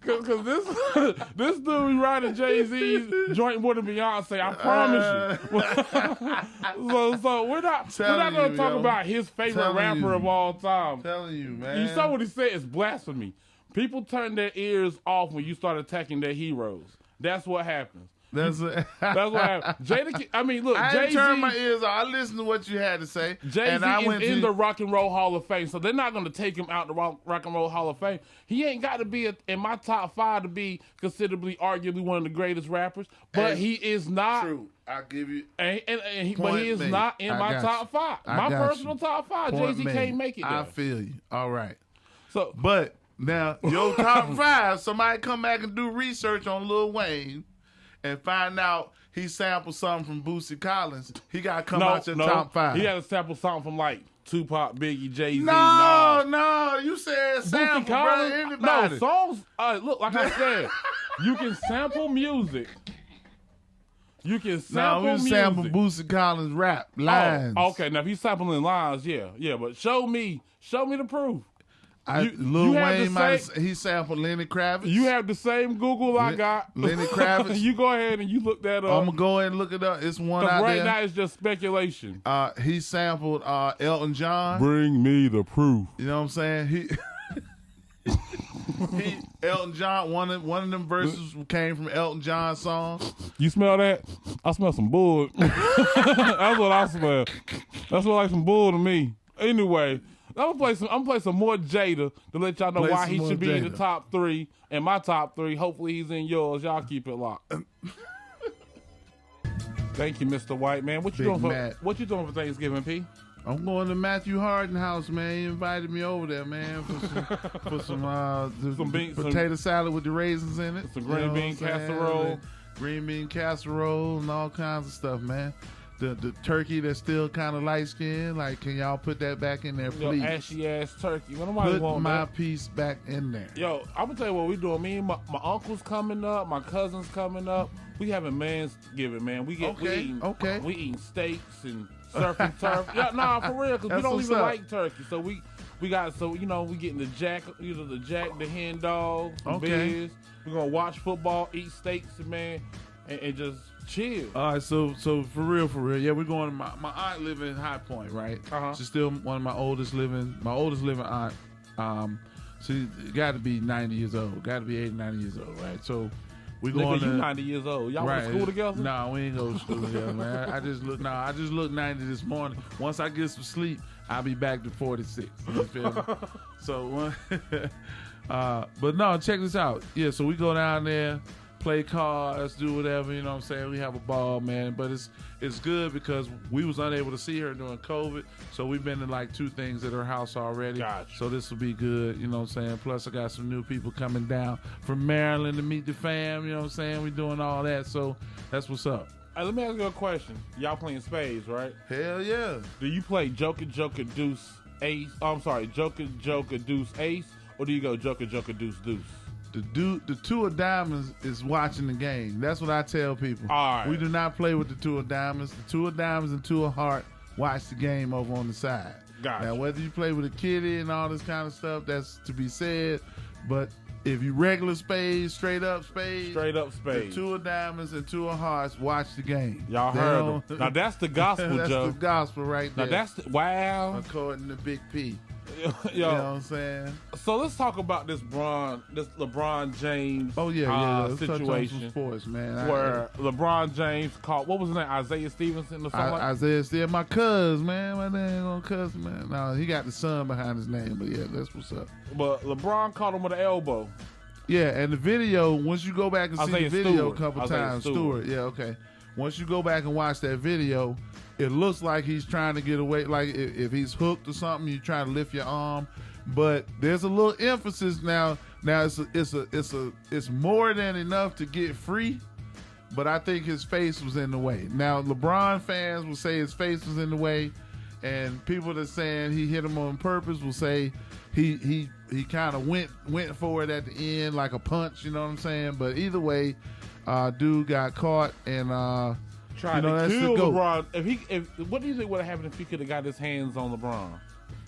Cause this dude be writing Jay-Z's joint more than Beyonce. I promise you. so we're not gonna talk about his favorite rapper of all time. I'm telling you, man. You saw what he said. It's blasphemy. People turn their ears off when you start attacking their heroes. That's what happens. That's what happens. Jada, I mean, look, I Jay-Z, turned my ears off. I listened to what you had to say. Jay-Z is in the Rock and Roll Hall of Fame, so they're not going to take him out the Rock and Roll Hall of Fame. He ain't got to be in my top 5 to be considerably, arguably one of the greatest rappers, but he is not. True. I give you. But he is not in my top 5. My personal top 5. Jay-Z can't make it there. I feel you. All right. So, but now, your top 5, somebody come back and do research on Lil Wayne and find out he sampled something from Boosie Collins. He got to come out your top 5. He got to sample something from like Tupac, Biggie, Jay-Z. No, you said sample, bro. Anybody. No, songs, look, like I said, you can sample music. You can sample music. Sample Boosie Collins rap lines. Oh, okay, now if he's sampling lines, yeah, but show me the proof. Lil Wayne, he sampled Lenny Kravitz. You have the same Google I got. Lenny Kravitz. You go ahead and you look that up. I'm going to go ahead and look it up. It's one out right there. Now it's just speculation. He sampled Elton John. Bring me the proof. You know what I'm saying? Elton John, one of them verses came from Elton John's song. You smell that? I smell some bull. That's what I smell. That's what like some bull to me. Anyway, I'm gonna play some more Jada to let y'all know why he should be in the top 3. In my top 3, hopefully he's in yours. Y'all keep it locked. Thank you, Mr. White Man. What you doing for Thanksgiving, P? I'm going to Matthew Harden house, man. He invited me over there, man, for some potato salad with the raisins in it. Some green bean casserole. Green bean casserole and all kinds of stuff, man. The turkey that's still kind of light skinned, like, can y'all put that back in there, please? Ashy ass turkey. Put my piece back in there. Yo, I'm gonna tell you what we doing. Me and my uncle's coming up, my cousin's coming up. We having Mansgiving, man. We eating steaks and surfing turf. Yeah, nah, for real, because we don't even like turkey. So we getting the jack, the hen dog, some beers. We're gonna watch football, eat steaks, man, and just chill. All right, so for real, yeah, we're going to my aunt live in High Point, right? She's still one of my oldest living aunt. She got to be 90 years old, got to be 80, 90 years old, right? So we going to 90 years old. Y'all went to school together? No, we ain't go to school together, man. I just looked 90 this morning. Once I get some sleep, I'll be back to 46. You feel me? So, but no, check this out. Yeah, so we go down there, play cards, do whatever, you know what I'm saying? We have a ball, man. But it's good because we was unable to see her during COVID, so we've been to like 2 things at her house already. Gotcha. So this will be good, you know what I'm saying? Plus I got some new people coming down from Maryland to meet the fam, you know what I'm saying? We doing all that, so that's what's up. Hey, let me ask you a question. Y'all playing spades, right? Hell yeah. Do you play Joker, Joker, Deuce, Ace? Oh, I'm sorry, Joker, Joker, Deuce, Ace? Or do you go Joker, Joker, Deuce, Deuce? The 2 of diamonds is watching the game. That's what I tell people. All right. We do not play with the 2 of diamonds. The 2 of diamonds and 2 of heart watch the game over on the side. Gotcha. Now, whether you play with a kitty and all this kind of stuff, that's to be said. But if you regular spades, straight up spades, the 2 of diamonds and 2 of hearts watch the game. Y'all heard them. Now that's the gospel, that's Joe. the gospel right there. Now that's wow. According to Big P. Yo, you know what I'm saying? So let's talk about this LeBron James Let's touch on situation. some sports, man. Where LeBron James called, what was his name, Isaiah Stevenson or something like that? Isaiah Stevenson, my cuz, man. My name on cousin, man. No, he got the son behind his name, but yeah, that's what's up. But LeBron caught him with an elbow. Yeah, and the video, once you go back and see the video Stewart. a couple times, Stewart, yeah, okay. Once you go back and watch that video, it looks like he's trying to get away. Like if he's hooked or something, you try to lift your arm, but there's a little emphasis now. Now it's more than enough to get free, but I think his face was in the way. Now LeBron fans will say his face was in the way, and people that saying he hit him on purpose will say he kind of went for it at the end like a punch. You know what I'm saying? But either way, dude got caught and. Trying to kill LeBron. What do you think would have happened if he could have got his hands on LeBron?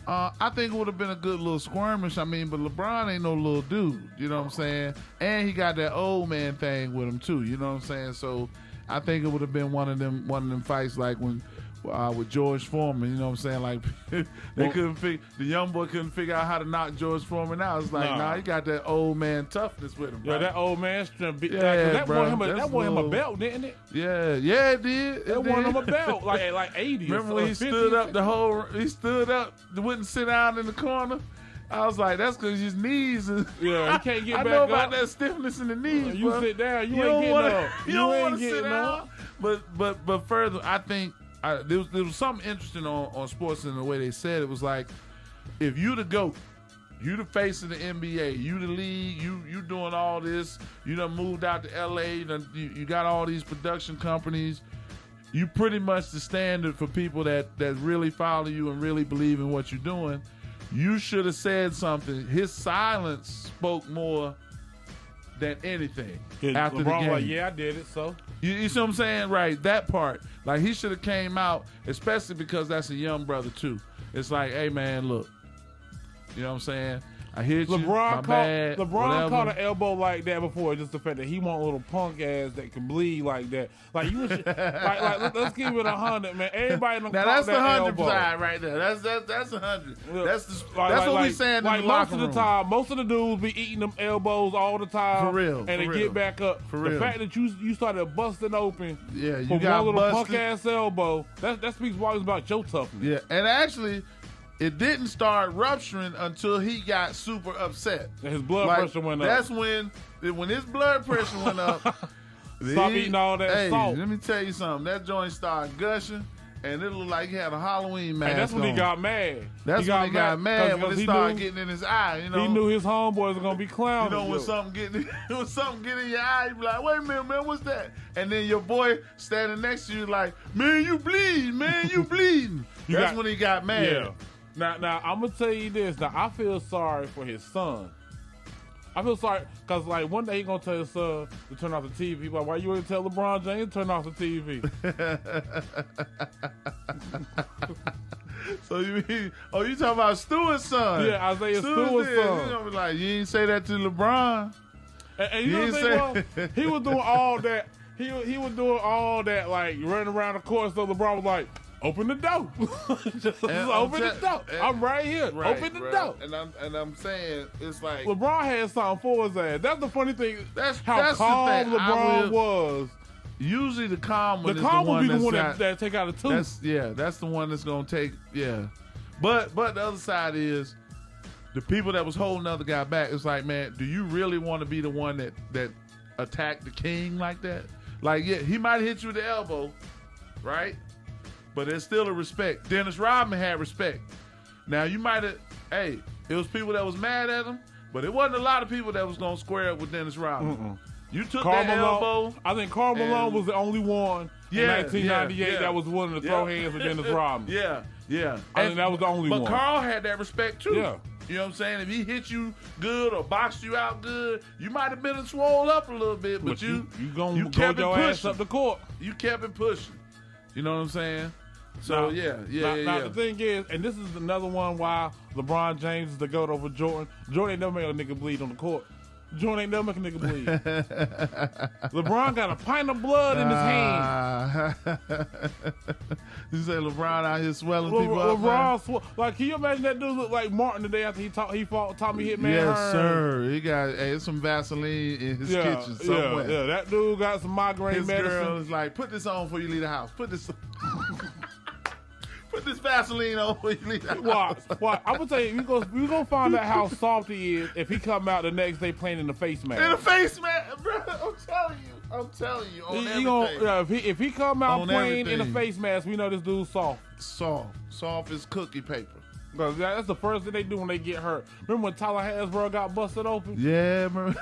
I think it would have been a good little skirmish. I mean, but LeBron ain't no little dude. You know what I'm saying? And he got that old man thing with him too. You know what I'm saying? So I think it would have been one of them fights like when with George Foreman. You know what I'm saying? Like the young boy couldn't figure out how to knock George Foreman out. It's like, nah, he got that old man toughness with him. Yeah, right? that old man strength. That won him a belt, didn't it? Yeah, it did. That won him a belt like 80. Remember when he stood up he stood up, wouldn't sit down in the corner. I was like, that's because his knees. Yeah, he can't get back up. I know about that stiffness in the knees. You bro. Sit down. You ain't getting up. You don't want to sit down. But further, I think there was something interesting on sports in the way they said it was like, if you the GOAT, you the face of the NBA, you the league, you doing all this, you done moved out to LA, you got all these production companies, you pretty much the standard for people that really follow you and really believe in what you're doing. You should have said something. His silence spoke more than anything after LeBron the game. Like, yeah, I did it, so. You see what I'm saying? Right, that part. Like, he should have came out, especially because that's a young brother, too. It's like, hey, man, look. You know what I'm saying? I hit LeBron LeBron caught an elbow like that before. Just the fact that he want a little punk ass that can bleed like that. Like you, like let's keep it 100, man. Everybody done now caught that's the 100 elbow. side right there. That's 100. Yeah. That's what we saying in the locker room. Most of the time, most of the dudes be eating them elbows all the time. For real. And they get back up. For the real. fact that you started busting open. Yeah, you for got one little busted. punk ass elbow. That speaks volumes about your toughness. Yeah, and actually, it didn't start rupturing until he got super upset. And his blood pressure went up. That's when his blood pressure went up. Stop eating all that salt. Let me tell you something. That joint started gushing, and it looked like he had a Halloween mask. And that's when he got mad. That's when he got mad when it started getting in his eye. You know, he knew his homeboys were gonna be clowning. You know, when something get in your eye, you be like, "Wait a minute, man, what's that?" And then your boy standing next to you like, "Man, you bleeding, man, you bleeding." That's when he got mad. Yeah. Now I'm gonna tell you this. Now I feel sorry for his son. I feel sorry because like one day he gonna tell his son to turn off the TV. He's like, why you ain't tell LeBron James to turn off the TV? So you mean? Oh, you talking about Stewart's son? Yeah, Isaiah Stewart's son. He's gonna be like, you ain't say that to LeBron. And you know what the thing was? He was doing all that. He was doing all that like running around the court. So LeBron was like, open the door. Just open the door. I'm right here. Right, open the door. And I'm saying it's like LeBron had something for his ass. That's the funny thing. That's calm the thing. LeBron was. Usually the calm one the is calm the one will be the one that that take out a tooth. That's the one that's gonna take. Yeah, But the other side is the people that was holding the other guy back. It's like, man, do you really want to be the one that attacked the king like that? Like, yeah, he might hit you with the elbow, right? But there's still a respect. Dennis Rodman had respect. Now, you might have, it was people that was mad at him, but it wasn't a lot of people that was going to square up with Dennis Rodman. You took that elbow. I think Karl Malone was the only one in 1998 that was willing to throw hands with Dennis Rodman. Yeah. I think that was the only one. But Karl had that respect, too. Yeah. You know what I'm saying? If he hit you good or boxed you out good, you might have been swole up a little bit, but you gonna go your ass up the court. You kept it pushing. You know what I'm saying? So, now, the thing is, and this is another one why LeBron James is the GOAT over Jordan. Jordan ain't never made a nigga bleed on the court. Jordan ain't never make a nigga bleed. LeBron got a pint of blood in his hand. You say LeBron out here swelling people up? LeBron, like, can you imagine that dude look like Martin the day after he fought Tommy Hitman Yes, Hearn? sir. He got some Vaseline in his kitchen somewhere. Yeah, that dude got some migraine medicine. His girl is like, put this on before you leave the house. Put this Vaseline on before you leave the house. Watch. I'm going to tell you, we're going to find out how soft he is if he come out the next day playing in the face mask. In the face mask, bro. I'm telling you on everything. If he come out playing in a face mask, we know this dude's soft. Soft as cookie paper. Because that's the first thing they do when they get hurt. Remember when Tyler Hasbro got busted open? Yeah, bro.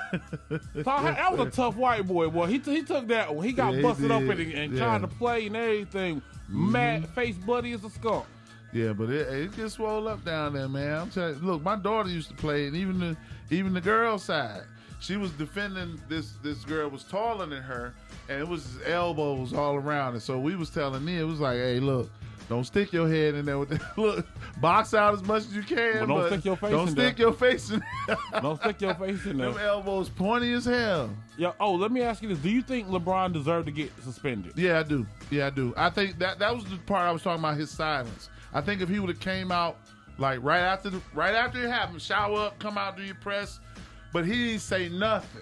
That was a tough white boy. Boy, he took that one. He got busted open and tried to play and everything. Mad face bloody as a skunk. Yeah, but it gets swole up down there, man. I'm telling you. Look, my daughter used to play, and even the girl side. She was defending this girl was taller than her, and it was his elbows all around it. So we was telling me, it was like, hey, look, don't stick your head in there with that. Look, box out as much as you can, but don't stick your face don't in stick there. your face in there. Don't stick your face in there. Them elbows pointy as hell. Yeah. Oh, let me ask you this: do you think LeBron deserved to get suspended? Yeah, I do. I think that was the part I was talking about, his silence. I think if he would have came out like right after it happened, shower up, come out, do your press, but he didn't say nothing.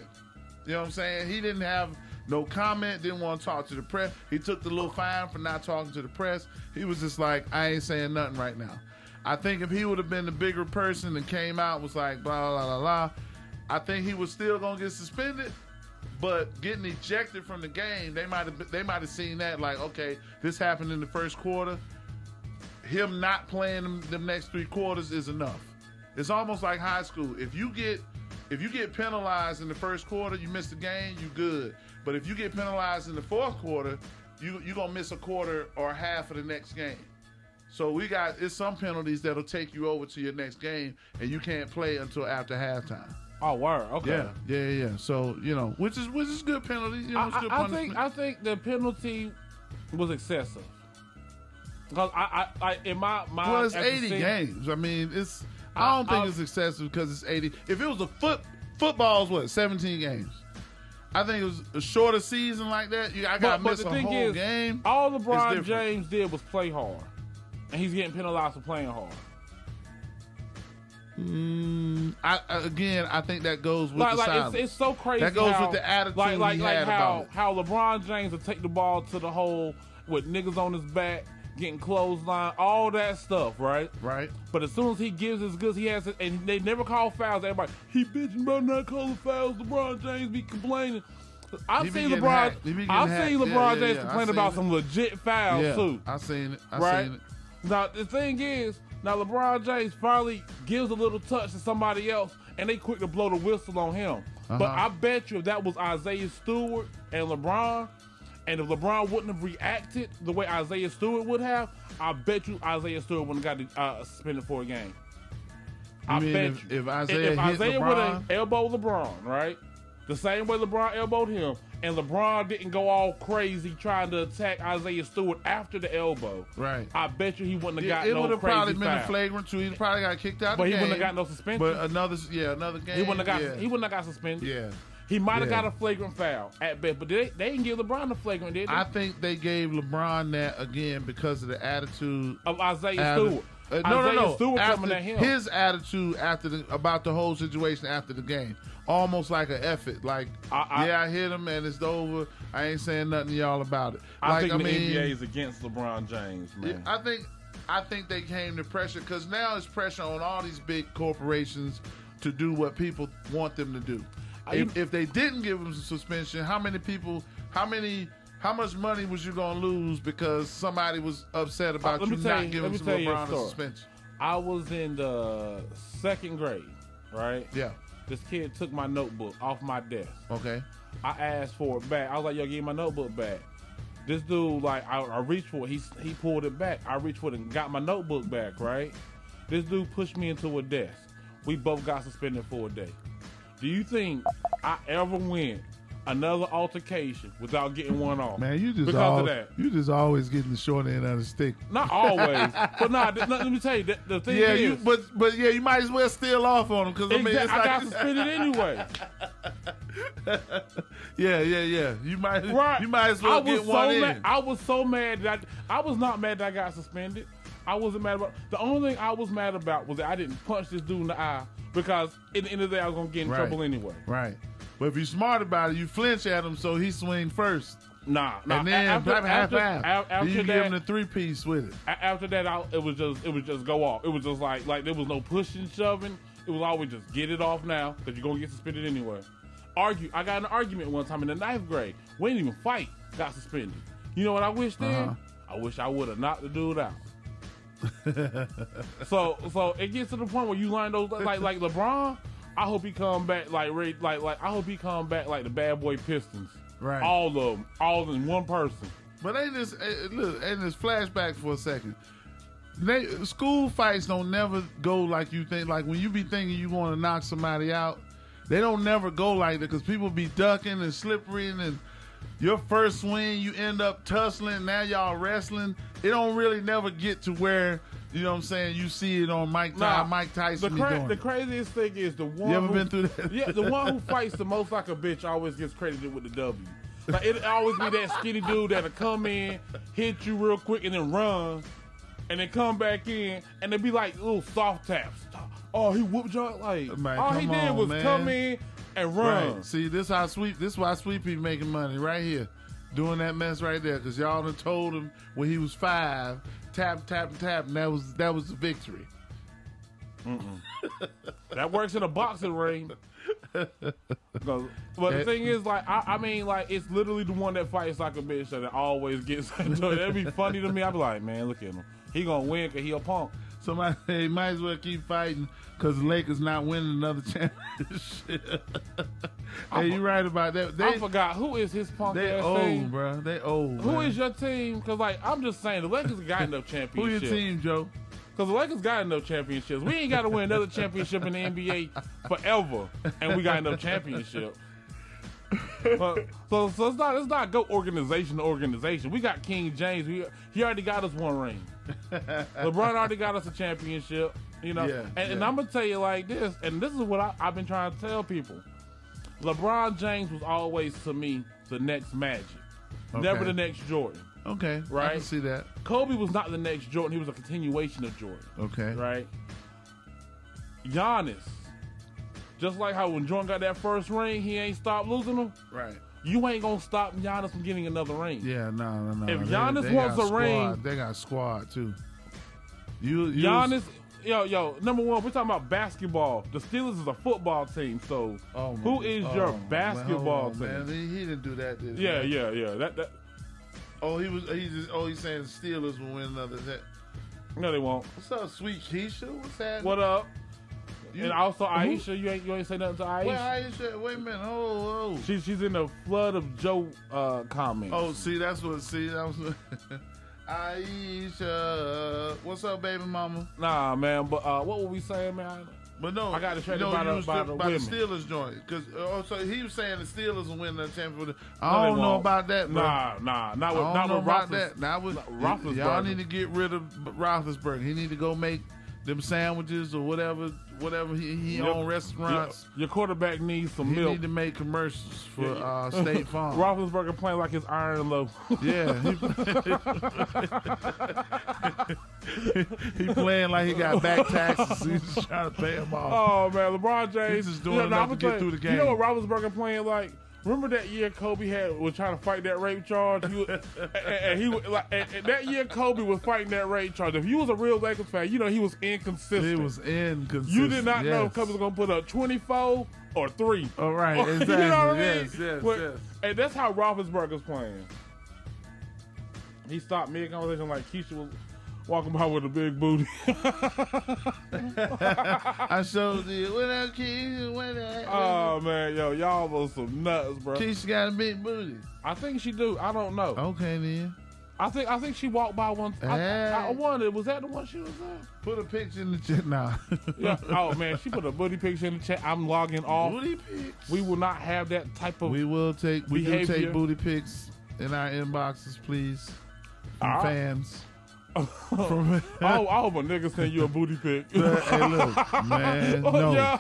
You know what I'm saying? He didn't have no comment, didn't want to talk to the press. He took the little fine for not talking to the press. He was just like, I ain't saying nothing right now. I think if he would have been the bigger person and came out and was like, blah, blah, blah, blah, I think he was still going to get suspended. But getting ejected from the game, they might have seen that like, okay, this happened in the first quarter. Him not playing them next 3 quarters is enough. It's almost like high school. If you get penalized in the first quarter, you miss the game, you good. But if you get penalized in the fourth quarter, you're going to miss a quarter or half of the next game. So it's some penalties that'll take you over to your next game, and you can't play until after halftime. Oh, word. Okay. Yeah. So, which is good penalty. It's good punishment. I think the penalty was excessive. Because I in my mind, well, it's 80 games. I mean, I don't think it's excessive because it's 80. If it was football's what, 17 games. I think it was a shorter season like that. I got to miss a whole game. All LeBron James did was play hard, and he's getting penalized for playing hard. I think that goes with the silence. It's so crazy. That goes with the attitude he had about it. How LeBron James will take the ball to the hole with niggas on his back, getting clothesline, all that stuff, right? Right. But as soon as he gives his goods, he has it, and they never call fouls. Everybody, he bitching about not calling fouls. LeBron James be complaining. I've seen LeBron James complain about some legit fouls too. I seen it. Right? Now the thing is, LeBron James finally gives a little touch to somebody else, and they quick to blow the whistle on him. But I bet you if that was Isaiah Stewart and LeBron, and if LeBron wouldn't have reacted the way Isaiah Stewart would have, I bet you Isaiah Stewart wouldn't have got suspended for a game. If Isaiah would have elbowed LeBron, right? The same way LeBron elbowed him, and LeBron didn't go all crazy trying to attack Isaiah Stewart after the elbow. Right. I bet you he wouldn't have got no crazy foul. It would have probably been a flagrant too. He probably got kicked out of the game. But he wouldn't have got no suspension. But another game. He wouldn't have got suspended. Yeah. He might have got a flagrant foul at best, but they didn't give LeBron a flagrant, did they? I think they gave LeBron that again because of the attitude of Isaiah Stewart. Stewart coming at him. His attitude about the whole situation after the game, almost like an effort. Like, I hit him and it's over. I ain't saying nothing to y'all about it. I think the NBA is against LeBron James, man. I think I think they came to pressure because now it's pressure on all these big corporations to do what people want them to do. If they didn't give them suspension, how much money was you gonna lose because somebody was upset about you not giving LeBron a suspension? I was in the 2nd grade, right? Yeah. This kid took my notebook off my desk. Okay. I asked for it back. I was like, yo, give me my notebook back. This dude, like, I reached for it. He pulled it back. I reached for it and got my notebook back, right? This dude pushed me into a desk. We both got suspended for a day. Do you think I ever win another altercation without getting one off? Man, you just of that. You just always getting the short end of the stick. Not always, but let me tell you, the thing is, but you might as well steal off on them because I mean, it's I like, got suspended anyway. Yeah. You might as well get one in. I was so mad that I was not mad that I got suspended. I wasn't mad about. The only thing I was mad about was that I didn't punch this dude in the eye because at the end of the day I was gonna get in trouble anyway. Right. But if you're smart about it, you flinch at him so he swing first. Nah. And then after you give him the 3-piece with it. After that, it was just go off. It was just like there was no pushing, shoving. It was always just get it off now because you're gonna get suspended anyway. I got in an argument one time in the 9th grade. We didn't even fight. Got suspended. You know what I wish then? I wish I would have knocked the dude out. So it gets to the point where you learn those like LeBron. I hope he come back like I hope he come back like the Bad Boy Pistons. Right. All of them, all in one person. But ain't this flashback for a second. School fights don't never go like you think. Like when you be thinking you want to knock somebody out, they don't never go like that because people be ducking and slippery and your first swing you end up tussling. Now y'all wrestling. It don't really never get to where, you know what I'm saying, you see it on Mike Tyson. The craziest thing is the one. You ever been through that? Yeah, the one who fights the most like a bitch always gets credited with the W. Like it always be that skinny dude that'll come in, hit you real quick, and then run, and then come back in, and it be like little soft taps. Oh, he whooped y'all like Man, all he did was come in and run. Right. See, this is why Sweepy making money right here, doing that mess right there, because y'all done told him when he was 5, tap, and that was the victory. That works in a boxing ring. But the thing is, like, I mean, like, it's literally the one that fights like a bitch that always gets into it. That'd be funny to me. I'd be like, man, look at him. He gonna win because he a punk. Somebody say, might as well keep fighting because the Lakers not winning another championship. Hey, you right about that. I forgot. Who is his punk they ass old, team? bro. They old. Who man. is your team? Because, like, I'm just saying, the Lakers got enough championships. Who your team, Joe? Because the Lakers got enough championships. We ain't got to win another championship in the NBA forever, and we got enough championships. So it's not go organization to organization. We got King James. He already got us one ring. LeBron already got us a championship. You know, and I'm gonna tell you like this, and this is what I've been trying to tell people. LeBron James was always to me the next Magic, never the next Jordan. Okay, right. I can see that. Kobe was not the next Jordan; he was a continuation of Jordan. Okay, right. Giannis, just like how when Jordan got that first ring, he ain't stopped losing them. Right. You ain't gonna stop Giannis from getting another ring. Yeah, no. If Giannis wants a ring, they got a squad too. Giannis, yo, number one, we're talking about basketball. The Steelers is a football team, so who is your basketball team? Man, he didn't do that. Yeah. That. Oh, he's saying the Steelers will win another. No, they won't. What's up, sweet Keisha? What's happening? What up? And also Aisha, you ain't say nothing to Aisha. Well, Aisha, wait a minute, oh. She's in the flood of Joe comments. Oh, that was Aisha. What's up, baby mama? Nah, man, but what were we saying, man? But no, I got distracted by the women. Steelers joint. Because so he was saying the Steelers will win the championship. I don't know about that, bro. Nah, not with that. Not with Roethlisberger. Y'all need to get rid of Roethlisberger. He need to go make them sandwiches or whatever he own restaurants. Your quarterback needs some milk. He need to make commercials for State Farm. Roethlisberger playing like his iron low. Yeah. He playing like he got back taxes. He's just trying to pay them off. Oh, man. LeBron James. He's just doing enough to get through the game. You know what Roethlisberger playing like? Remember that year Kobe was trying to fight that rape charge? And that year Kobe was fighting that rape charge. If you was a real Lakers fan, you know he was inconsistent. He was inconsistent. You did not know if Kobe was going to put up 24 or 3. All right, exactly. You know what I mean? Yes. And that's how Roethlisberger's playing. He stopped mid-conversation like Keisha was walking by with a big booty. I showed you. What up, Keisha? What up? Oh, man. Yo, y'all was some nuts, bro. Keisha got a big booty. I think she do. I don't know. Okay, then. I think she walked by one. I wondered, was that the one she was at? Put a picture in the chat now. Yeah. Oh man, she put a booty picture in the chat. I'm logging off. Booty pics. We will not have that type of. We do take booty pics in our inboxes, please, from fans. I hope a nigga send you a booty pic. Hey, look, man, no.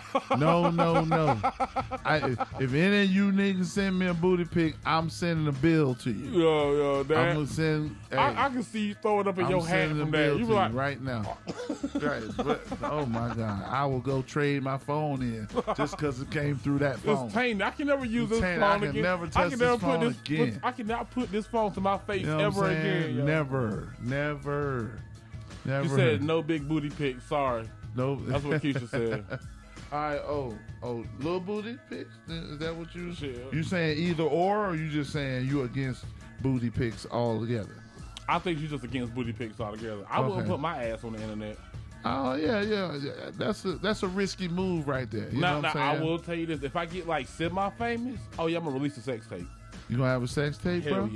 If any of you niggas send me a booty pic, I'm sending a bill to you. Yo, that. I'm gonna send. Hey, I can see you throw it up in your hat from that. You be like, right now. Right. But, oh my God, I will go trade my phone in just because it came through that phone. It's tainted. I can never use this phone I again. can never touch this phone again. I cannot put this phone to my face, you know, ever again. Yo. Never. You said no big booty pic. Sorry. No. That's what Keisha said. All right. Oh, little booty pics? Is that what you said? You saying either or you just saying you against booty pics altogether? I think she's just against booty pics altogether. I wouldn't put my ass on the internet. Oh yeah. That's a risky move right there. You know what I'm saying? I will tell you this: if I get like semi-famous, oh yeah, I'm gonna release a sex tape. You gonna have a sex tape, bro?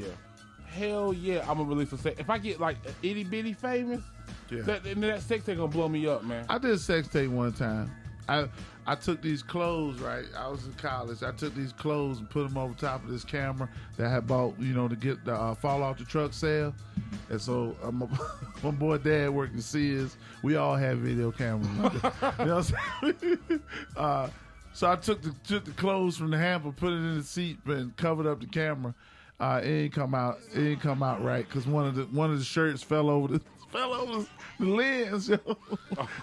Hell yeah, I'm gonna release a sex. If I get like itty bitty famous, that sex tape gonna blow me up, man. I did a sex tape one time. I took these clothes, right? I was in college. I took these clothes and put them over top of this camera that I had bought, to get the fall off the truck sale. And so my boy dad worked in Sears. We all have video cameras. You know what I'm saying? So I took the clothes from the hamper, put it in the seat, and covered up the camera. It ain't come out right because one of the shirts fell over the lens, yo.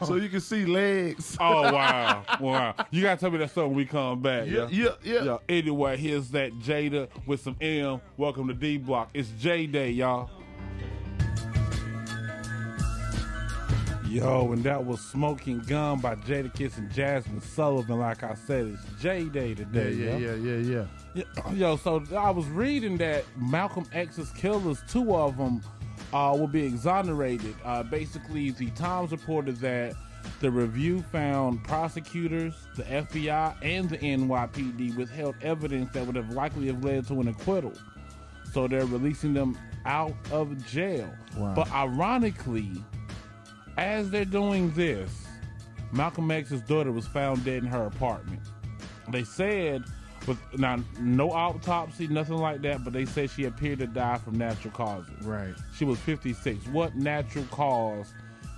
So you can see legs. Oh wow! You gotta tell me that song when we come back. Yeah. Anyway, here's that Jada with some M. Welcome to D Block. It's J Day, y'all. Yo, and that was Smoking Gun by Jadakiss and Jasmine Sullivan. Like I said, it's J Day today. Yeah. Yo, so I was reading that Malcolm X's killers, 2 of them, will be exonerated. Basically, the Times reported that the review found prosecutors, the FBI, and the NYPD withheld evidence that would have likely led to an acquittal. So they're releasing them out of jail. Wow. But ironically, as they're doing this, Malcolm X's daughter was found dead in her apartment. They said, no autopsy, nothing like that, but they said she appeared to die from natural causes. Right. She was 56. What natural cause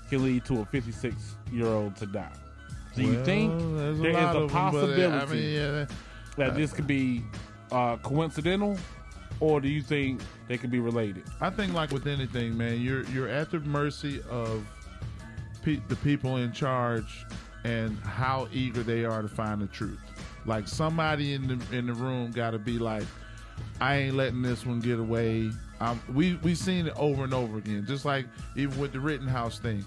can lead to a 56-year-old to die? Do you think there is a possibility that this could be coincidental, or do you think they could be related? I think, like with anything, man, you're at the mercy of the people in charge and how eager they are to find the truth. Like somebody in the room got to be like, I ain't letting this one get away. We've seen it over and over again. Just like even with the Rittenhouse thing,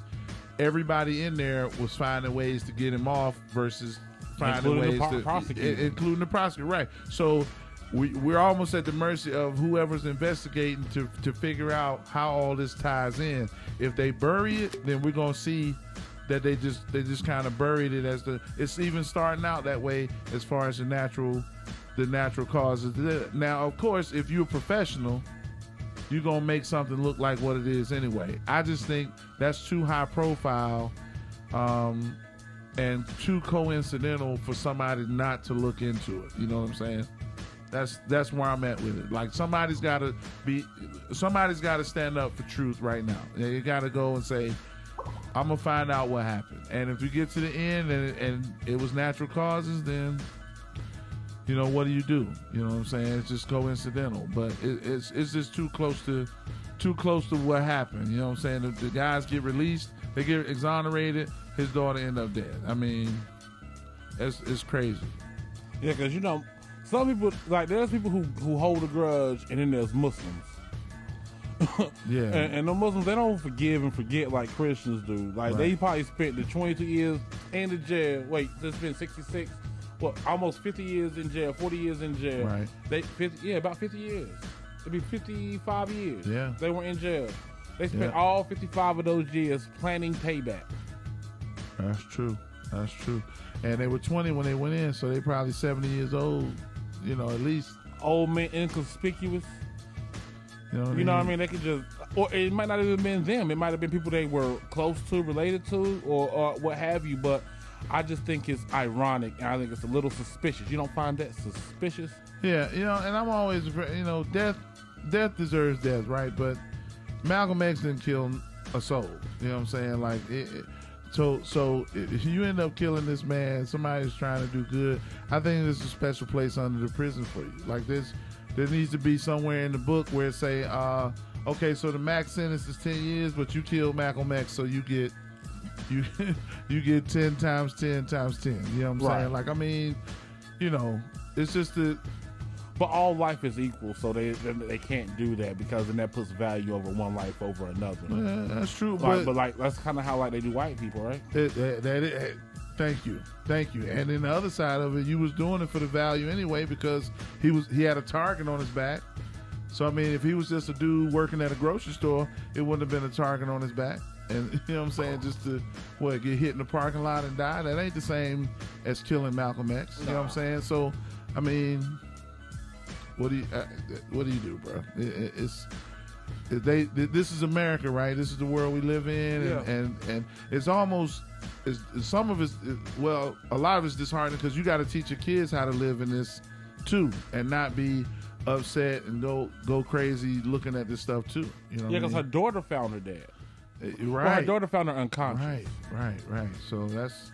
everybody in there was finding ways to get him off versus finding ways to prosecute, including the prosecutor. Right. So we're almost at the mercy of whoever's investigating to figure out how all this ties in. If they bury it, then we're gonna see that they just kind of buried it as it's even starting out that way as far as the natural causes. Now, of course, if you're a professional, you're gonna make something look like what it is anyway. I just think that's too high profile and too coincidental for somebody not to look into it. You know what I'm saying? That's where I'm at with it. Like somebody's got to stand up for truth right now. You got to go and say, I'm gonna find out what happened. And if we get to the end and it was natural causes, then what do? You know what I'm saying? It's just coincidental, but it's just too close to what happened. You know what I'm saying? If the guys get released, they get exonerated, his daughter end up dead. I mean, it's crazy. Yeah, because Some people, like, there's people who hold a grudge, and then there's Muslims. Yeah. And the Muslims, they don't forgive and forget like Christians do. Like, they probably spent the 22 years in the jail. Wait, they spent 66, well, almost 50 years in jail, 40 years in jail. Right. About 50 years. It'd be 55 years. Yeah. They were in jail. They spent all 55 of those years planning payback. That's true. That's true. And they were 20 when they went in, so they probably 70 years old, you know, at least. Old men, inconspicuous. You know what I mean? They could just, or it might not have even been them. It might have been people they were close to, related to, or what have you. But I just think it's ironic, and I think it's a little suspicious. You don't find that suspicious? Yeah, you know, and I'm always, you know, death deserves death, right? But Malcolm X didn't kill a soul. You know what I'm saying? Like, so if you end up killing this man, somebody's trying to do good. I think there's a special place under the prison for you. Like this. There needs to be somewhere in the book where it say, okay, so the max sentence is 10 years, but you killed Malcolm X, so you get 10 times 10 times 10. You know what I'm saying? Like, I mean, you know, it's just that. But all life is equal, so they can't do that, because then that puts value over one life over another. Yeah, that's true. But like, that's kind of how like they do white people, right? Thank you. And then the other side of it, you was doing it for the value anyway, because he had a target on his back. So I mean, if he was just a dude working at a grocery store, it wouldn't have been a target on his back. And you know what I'm saying, just to get hit in the parking lot and die. That ain't the same as killing Malcolm X. You know what I'm saying? So I mean, what do you do, bro? This is America, right? This is the world we live in, and it's almost. Some of it's, well, a lot of it's disheartening, because you got to teach your kids how to live in this too, and not be upset and go crazy looking at this stuff too. You know? Yeah, because her daughter found her dad. Right. Well, her daughter found her unconscious. Right. So that's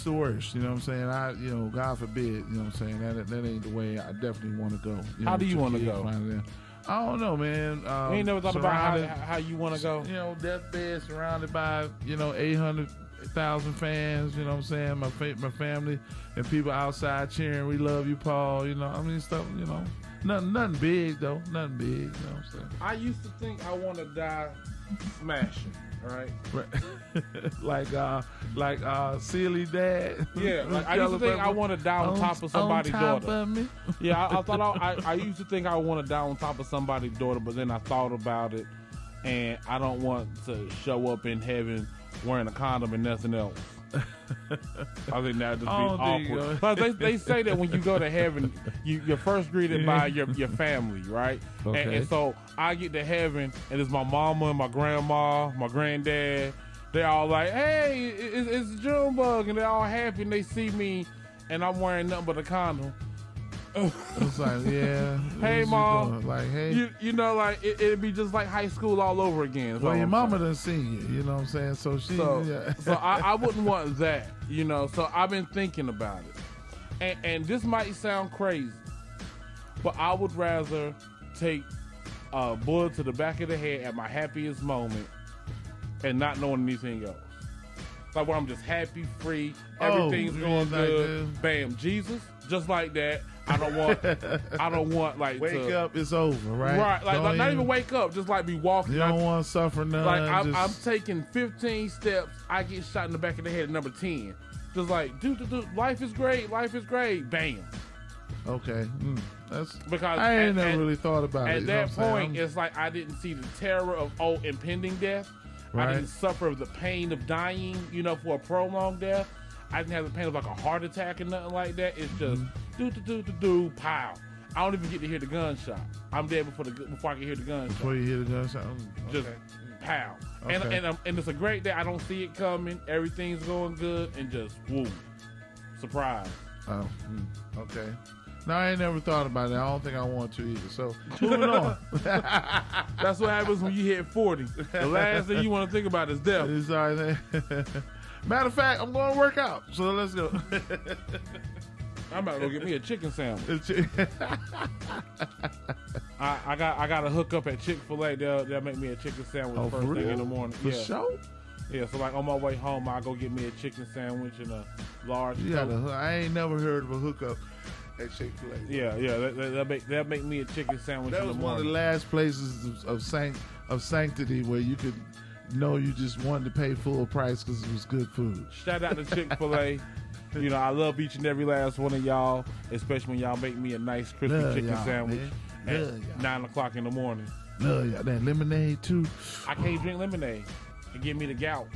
the worst. You know what I'm saying? God forbid. You know what I'm saying? That ain't the way I definitely want to go. How do you want to go? I don't know, man. You ain't never thought about how you want to go? You know, deathbed, surrounded by, 800,000 fans, you know what I'm saying? My family and people outside cheering, "We love you, Paul." You know, I mean, stuff, nothing big, though. Nothing big, you know what I'm saying? I used to think I want to die smashing, right? like Sealy dad. Yeah, like I used to think I want to die on top of somebody's daughter. Of me. Yeah, I thought I used to think I want to die on top of somebody's daughter, but then I thought about it, and I don't want to show up in heaven wearing a condom and nothing else. I think that'd just be awkward. But they say that when you go to heaven, you're first greeted by your family, right? Okay. And so I get to heaven, and it's my mama and my grandma, my granddad. They're all like, "Hey, it's Junebug," and they're all happy, and they see me, and I'm wearing nothing but a condom. It's like, yeah. Hey, Mom. Like, hey. You know, like, it'd be just like high school all over again. Well, your mama done seen you, you know what I'm saying? So So I wouldn't want that, So I've been thinking about it. And this might sound crazy, but I would rather take a bullet to the back of the head at my happiest moment and not knowing anything else. Like, where I'm just happy, free, everything's going good. Bam, Jesus, just like that. I don't want like wake up, it's over, right? Right, like not even wake up, just like be walking. You don't want to suffer none. Like I'm taking 15 steps, I get shot in the back of the head at number 10. Just like, dude, life is great, bam. Okay, that's because I ain't never really thought about it. At that point, it's like I didn't see the terror of impending death. Right. I didn't suffer of the pain of dying, for a prolonged death. I didn't have the pain of like a heart attack or nothing like that. It's just do, pow. I don't even get to hear the gunshot. I'm dead before I can hear the gunshot. Before you hear the gunshot, just pow. Okay. And it's a great day. I don't see it coming. Everything's going good, and just woo, surprise. Oh, okay. No, I ain't never thought about it. I don't think I want to either. So, moving on. That's what happens when you hit 40. The last thing you want to think about is death. It's all right. Matter of fact, I'm going to work out. So, let's go. I'm about to go get me a chicken sandwich. I got to hook up at Chick-fil-A. They'll make me a chicken sandwich first thing in the morning. For sure? Yeah, so like on my way home, I'll go get me a chicken sandwich and a large Coke. I ain't never heard of a hookup at Chick-fil-A. Yeah. That make me a chicken sandwich. That in was the one of the morning. last places of sanctity where you could know you just wanted to pay full price because it was good food. Shout out to Chick-fil-A. You know, I love each and every last one of y'all, especially when y'all make me a nice crispy Love chicken y'all, sandwich man. at Love y'all. 9 o'clock in the morning. Love y'all. That lemonade too. I can't drink lemonade. It give me the gout.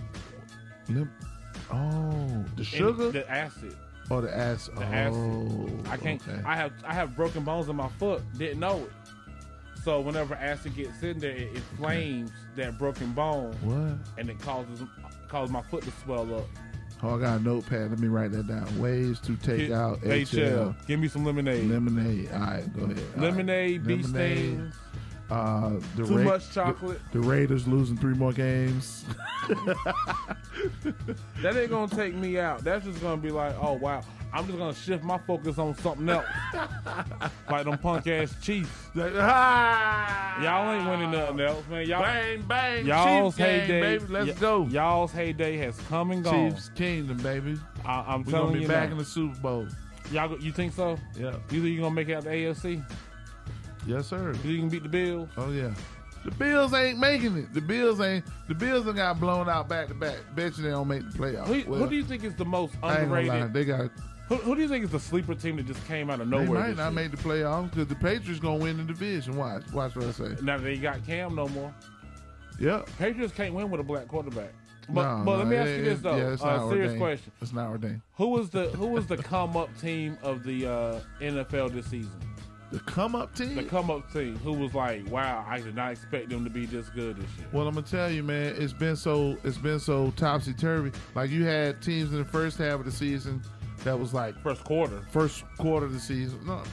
The sugar The acid. or the acid? The acid. I can't. Okay. I have broken bones in my foot. Didn't know it. So whenever acid gets in there, it inflames that broken bone, What? and it causes my foot to swell up. Oh, I got a notepad. Let me write that down. Ways to take out HL. Give me some lemonade. Lemonade. All right, go ahead. Lemonade, bee stings. Too much chocolate. The Raiders losing 3 more games. That ain't gonna take me out. That's just gonna be like, oh wow, I'm just gonna shift my focus on something else, like them punk ass Chiefs. Y'all ain't winning nothing else, man. Y'all, bang bang. y'all's Chiefs game, heyday, baby. Let's go. Y'all's heyday has come and gone. Chiefs Kingdom, baby. I'm We're telling gonna be you back now. in the Super Bowl. You think so? Yeah. You think you gonna make it out the AFC? Yes, sir. You think you can beat the Bills? Oh yeah. The Bills ain't making it. The Bills done got blown out back to back. Bet you they don't make the playoffs. Who do you think is the most I ain't gonna lie. underrated? They got. Who do you think is the sleeper team that just came out of nowhere? They might this not year? make the playoffs because the Patriots gonna win the division. Watch what I say. Now they got Cam no more. Yep. Patriots can't win with a black quarterback. But let me ask you this though. Yeah, it's not serious ordained. question. It's not ordained. Who was the come up team of the NFL this season? The come up team. The come up team who was like, wow, I did not expect them to be this good this year. Well, I'm gonna tell you, man, it's been so topsy turvy. Like you had teams in the first half of the season that was like First quarter of the season. No,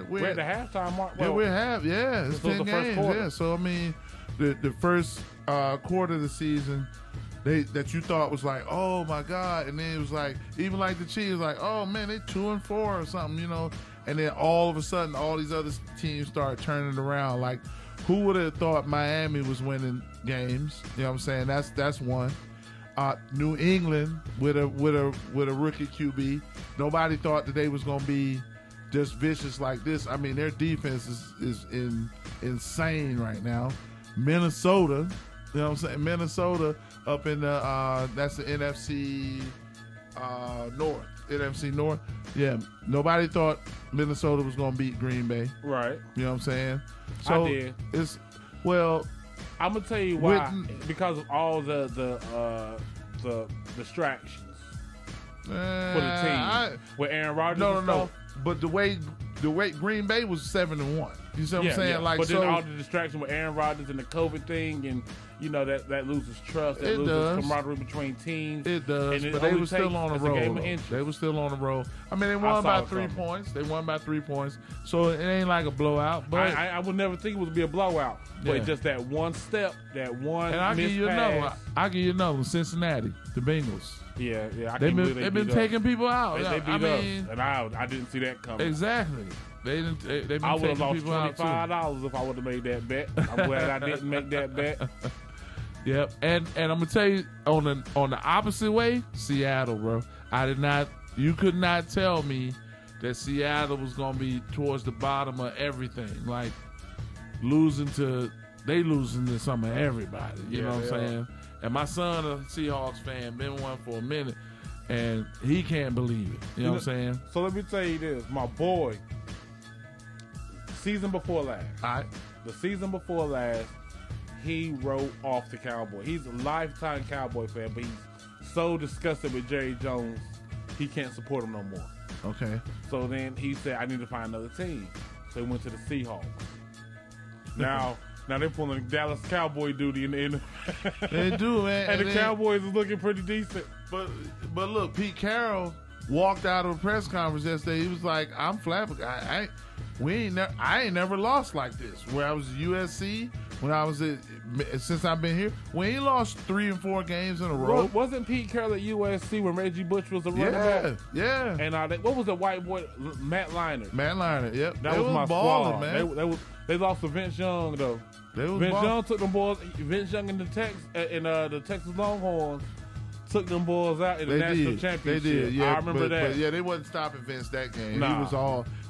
we're at the halftime mark. Yeah, Well, we have. Yeah, it's this was 10 the first games. quarter. Yeah, so I mean, the first quarter of the season, that you thought was like, oh my God, and then it was like, even like the Chiefs, like, oh man, they 2-4 or something, you know, and then all of a sudden, all these other teams start turning around. Like, who would have thought Miami was winning games? You know what I'm saying? That's one. New England with a rookie QB. Nobody thought that they was gonna be just vicious like this. I mean, their defense is insane right now. Minnesota, you know what I'm saying? Minnesota up in the that's the NFC North. NFC North. Yeah. Nobody thought Minnesota was gonna beat Green Bay. Right. You know what I'm saying? So I did. It's well. I'm gonna tell you why. Because of all the distractions for the team with Aaron Rodgers. No. But the way Green Bay was 7-1. You see what I'm saying? Yeah. Like, but so then all the distraction with Aaron Rodgers and the COVID thing, and you know that loses trust, that It loses does. camaraderie between teams. it does, And but they only were still takes- on the it's a game roll. of inches. They were still on the roll. I mean, they I won saw by it 3 coming. points. They won by 3 points, so it ain't like a blowout. But I would never think it would be a blowout, but Yeah. just that one step, that one. and I'll give you another one. mispass. I'll give you another one. Cincinnati, the Bengals. Yeah. I They've can't believe been beat taking us. people out. They I beat mean, us, and I didn't see that coming. exactly. They've been I would have taking lost people out too. $25 if I would have made that bet. I'm glad I didn't make that bet. Yep, and I'm gonna tell you on the opposite way, Seattle, bro. You could not tell me that Seattle was gonna be towards the bottom of everything. Like losing to some of everybody. You know what I'm saying? And my son, a Seahawks fan, been one for a minute, and he can't believe it. You know what I'm saying? So let me tell you this, my boy. Season before last. All right. The season before last, he wrote off the Cowboy. He's a lifetime Cowboy fan, but he's so disgusted with Jerry Jones, he can't support him no more. Okay. So then he said, I need to find another team. So he went to the Seahawks. Now they're pulling Dallas Cowboy duty in the They do, man. and the Cowboys is looking pretty decent. But look, Pete Carroll walked out of a press conference yesterday. He was like, "I'm flabbergasted. I ain't never lost like this. Where I was at USC, since I've been here, we ain't lost 3 and 4 games in a row. Wasn't Pete Carroll at USC when Reggie Bush was a running back? Yeah. And what was the white boy, Matt Leinart? Matt Leinart, yep. That was my balling, squad. man. They lost to Vince Young though. They was Vince balling. Young took them boys. Vince Young and the Texas Longhorns took them boys out in the national championship. They did. Yeah, I remember that. But yeah, they wasn't stopping Vince that game. Nah.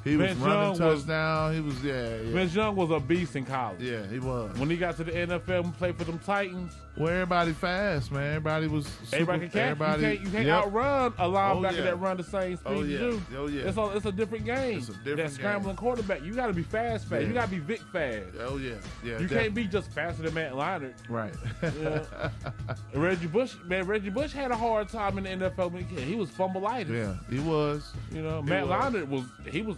He was Vince running Young touchdown. He was Vince Young was a beast in college. Yeah, he was. When he got to the NFL and played for them Titans. Well, everybody fast, man. Everybody was. Everybody can catch. You can't outrun a linebacker that run the same speed as you. Oh yeah. It's a different game. It's a different that scrambling quarterback. You got to be fast. Yeah. You got to be Vic fast. Oh yeah. You can't be just faster than Matt Leinart. Right. Reggie Bush had a hard time in the NFL when he was fumbleitis. Yeah, he was. Matt Leinart was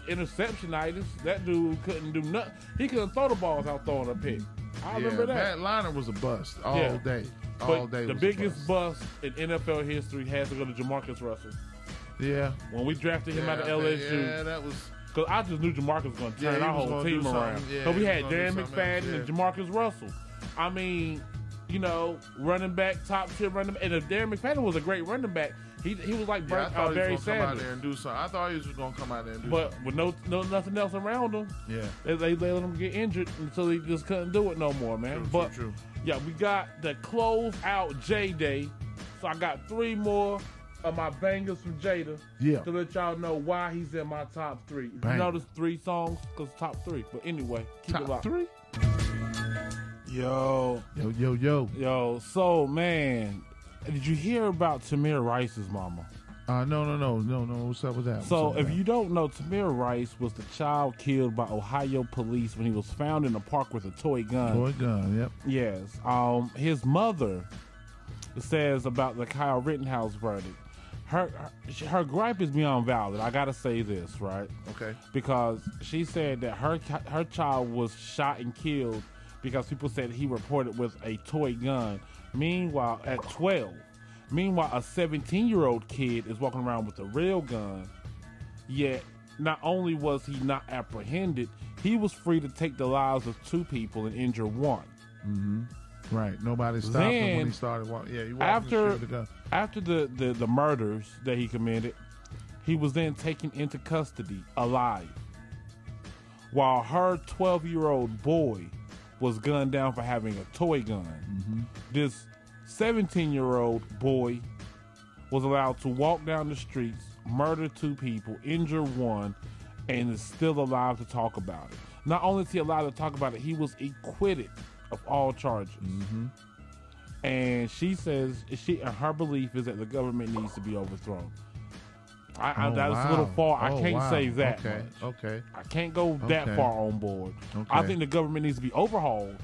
interceptionitis. That dude couldn't do nothing. He couldn't throw the balls out throwing a pick. I remember that. Matt Leinart was a bust all day. The biggest bust in NFL history has to go to Jamarcus Russell. Yeah. When we drafted him out of LSU. Yeah, that was. Because I just knew Jamarcus was going to turn our whole team around. So we had Darren McFadden and Jamarcus Russell. I mean, running back, top tier running back. And if Darren McFadden was a great running back, he was like Barry Sanders. Come out there and do something. I thought he was going to come out there and do something. But with nothing else around him, they let him get injured until he just couldn't do it no more, man. True. Yeah, we got the close out J-Day. So I got 3 more of my bangers from Jada to let y'all know why he's in my top 3. You notice 3 songs because top 3. But anyway, keep it locked. Top 3? Yo. So, man, did you hear about Tamir Rice's mama? No. What's up with that? So, if you don't know, Tamir Rice was the child killed by Ohio police when he was found in a park with a toy gun. Toy gun, yep. Yes. His mother says about the Kyle Rittenhouse verdict. Her gripe is beyond valid. I gotta say this, right? Okay. Because she said that her child was shot and killed because people said he reported with a toy gun. Meanwhile, at 12, a 17-year-old kid is walking around with a real gun. Yet, not only was he not apprehended, he was free to take the lives of 2 people and injure 1. Mm-hmm. Right. Nobody stopped him when he started walking. Yeah, he walked with the gun. After the murders that he committed, he was then taken into custody alive, while her 12-year-old boy was gunned down for having a toy gun. Mm-hmm. This 17-year-old boy was allowed to walk down the streets, murder 2 people, injure 1, and is still alive to talk about it. Not only is he allowed to talk about it, he was acquitted of all charges. Mm-hmm. And she says her belief is that the government needs to be overthrown. That's a little far. I can't say that much. Okay. I can't go that far on board. Okay. I think the government needs to be overhauled.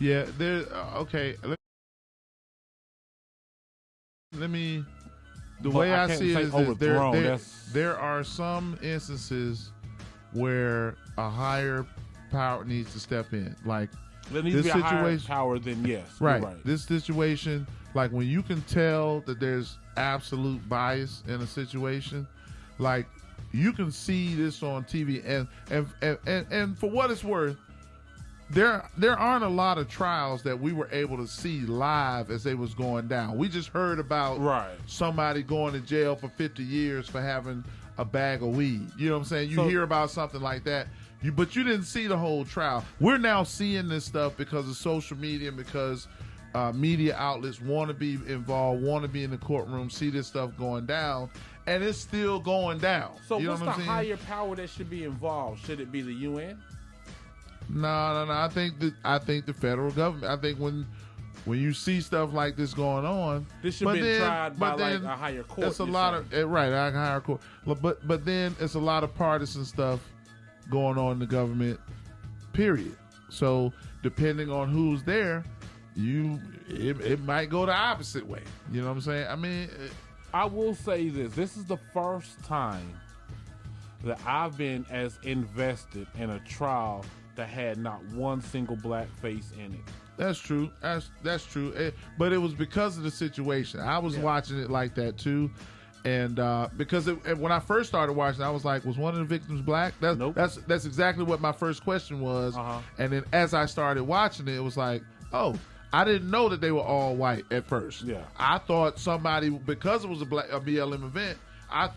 Yeah, okay. Let me. The way I see it is there are some instances where a higher power needs to step in, like there needs to be a higher power than right. Right. This situation, like when you can tell that there's absolute bias in a situation, like you can see this on TV, and for what it's worth, there aren't a lot of trials that we were able to see live as they was going down. We just heard about somebody going to jail for 50 years for having a bag of weed. You know what I'm saying? You hear about something like that. But you didn't see the whole trial. We're now seeing this stuff because of social media and because media outlets want to be involved, want to be in the courtroom, see this stuff going down, and it's still going down. So what's the higher power that should be involved? Should it be the UN? No. I think the federal government. I think when you see stuff like this going on, this should be tried by like a higher court. It's a lot of a higher court. But then it's a lot of partisan stuff going on in the government, period. So depending on who's there, it might go the opposite way. You know what I'm saying? I mean, I will say this is the first time that I've been as invested in a trial that had not one single black face in it. That's true. That's true. But it was because of the situation. I was watching it like that too. And because when I first started watching, I was like, was one of the victims black? Nope. That's exactly what my first question was. Uh-huh. And then as I started watching it was like, oh, I didn't know that they were all white at first. Yeah. I thought somebody, because it was a BLM event, I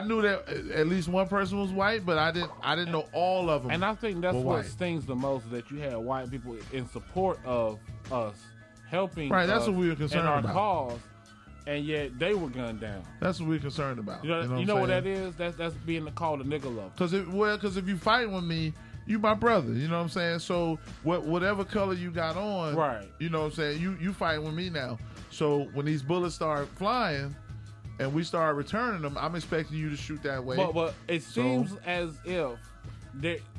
knew that at least one person was white, but I didn't know all of them. And I think that's what stings the most, that you had white people in support of us helping Right, that's us what we were concerned in our about. cause, and yet they were gunned down. That's what we're concerned about. You know what that is? That's being called a nigga lover. Because if you fight with me, you my brother. You know what I'm saying? So whatever color you got on, right? You know what I'm saying? You fighting with me now. So when these bullets start flying, and we start returning them, I'm expecting you to shoot that way. But it seems as if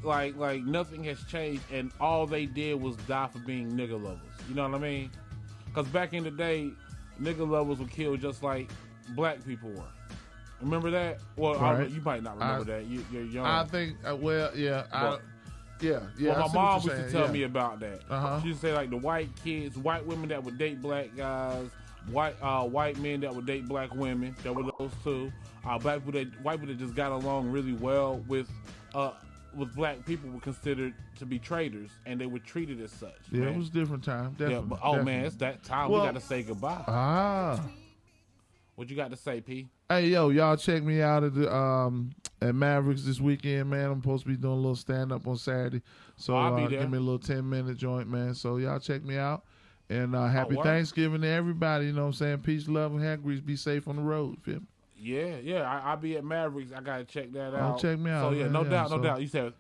like nothing has changed, and all they did was die for being nigga lovers. You know what I mean? Because back in the day, nigga lovers were killed just like black people were. Remember that? Well, right. You might not remember that. You're young. I think. Yeah. Well, my mom used to tell me about that. Uh-huh. She used to say like the white kids, white women that would date black guys, white men that would date black women. There were those two. White people that just got along really well with black people were considered to be traitors, and they were treated as such. Yeah, man. It was a different time. Definitely. Yeah, but man, it's that time. We got to say goodbye. What you got to say, P? Hey, y'all check me out at Mavericks this weekend, man. I'm supposed to be doing a little stand-up on Saturday. So I'll be there. Give me a little 10-minute joint, man. So y'all check me out. And happy Thanksgiving to everybody. You know what I'm saying? Peace, love, and hair grease. Be safe on the road. Feel me? Yeah. I'll be at Mavericks. I got to check that out. Check me out. So, yeah, no doubt. You said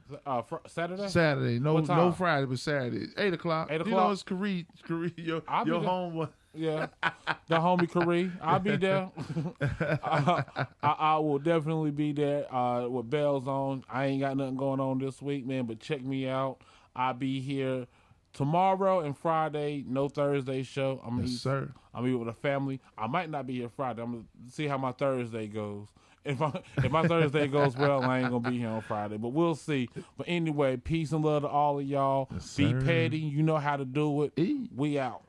Saturday? Saturday. No Friday, but Saturday. 8 o'clock. 8 o'clock? You know, it's Kareem, your home one. Yeah, the homie Kareem. I'll be there. I will definitely be there with bells on. I ain't got nothing going on this week, man, but check me out. I'll be here tomorrow and Friday. No Thursday show. Yes, sir. I'm here with a family. I might not be here Friday. I'm going to see how my Thursday goes. If my Thursday goes well, I ain't going to be here on Friday. But we'll see. But anyway, peace and love to all of y'all. Yes, be sir. petty. You know how to do it. E. We out.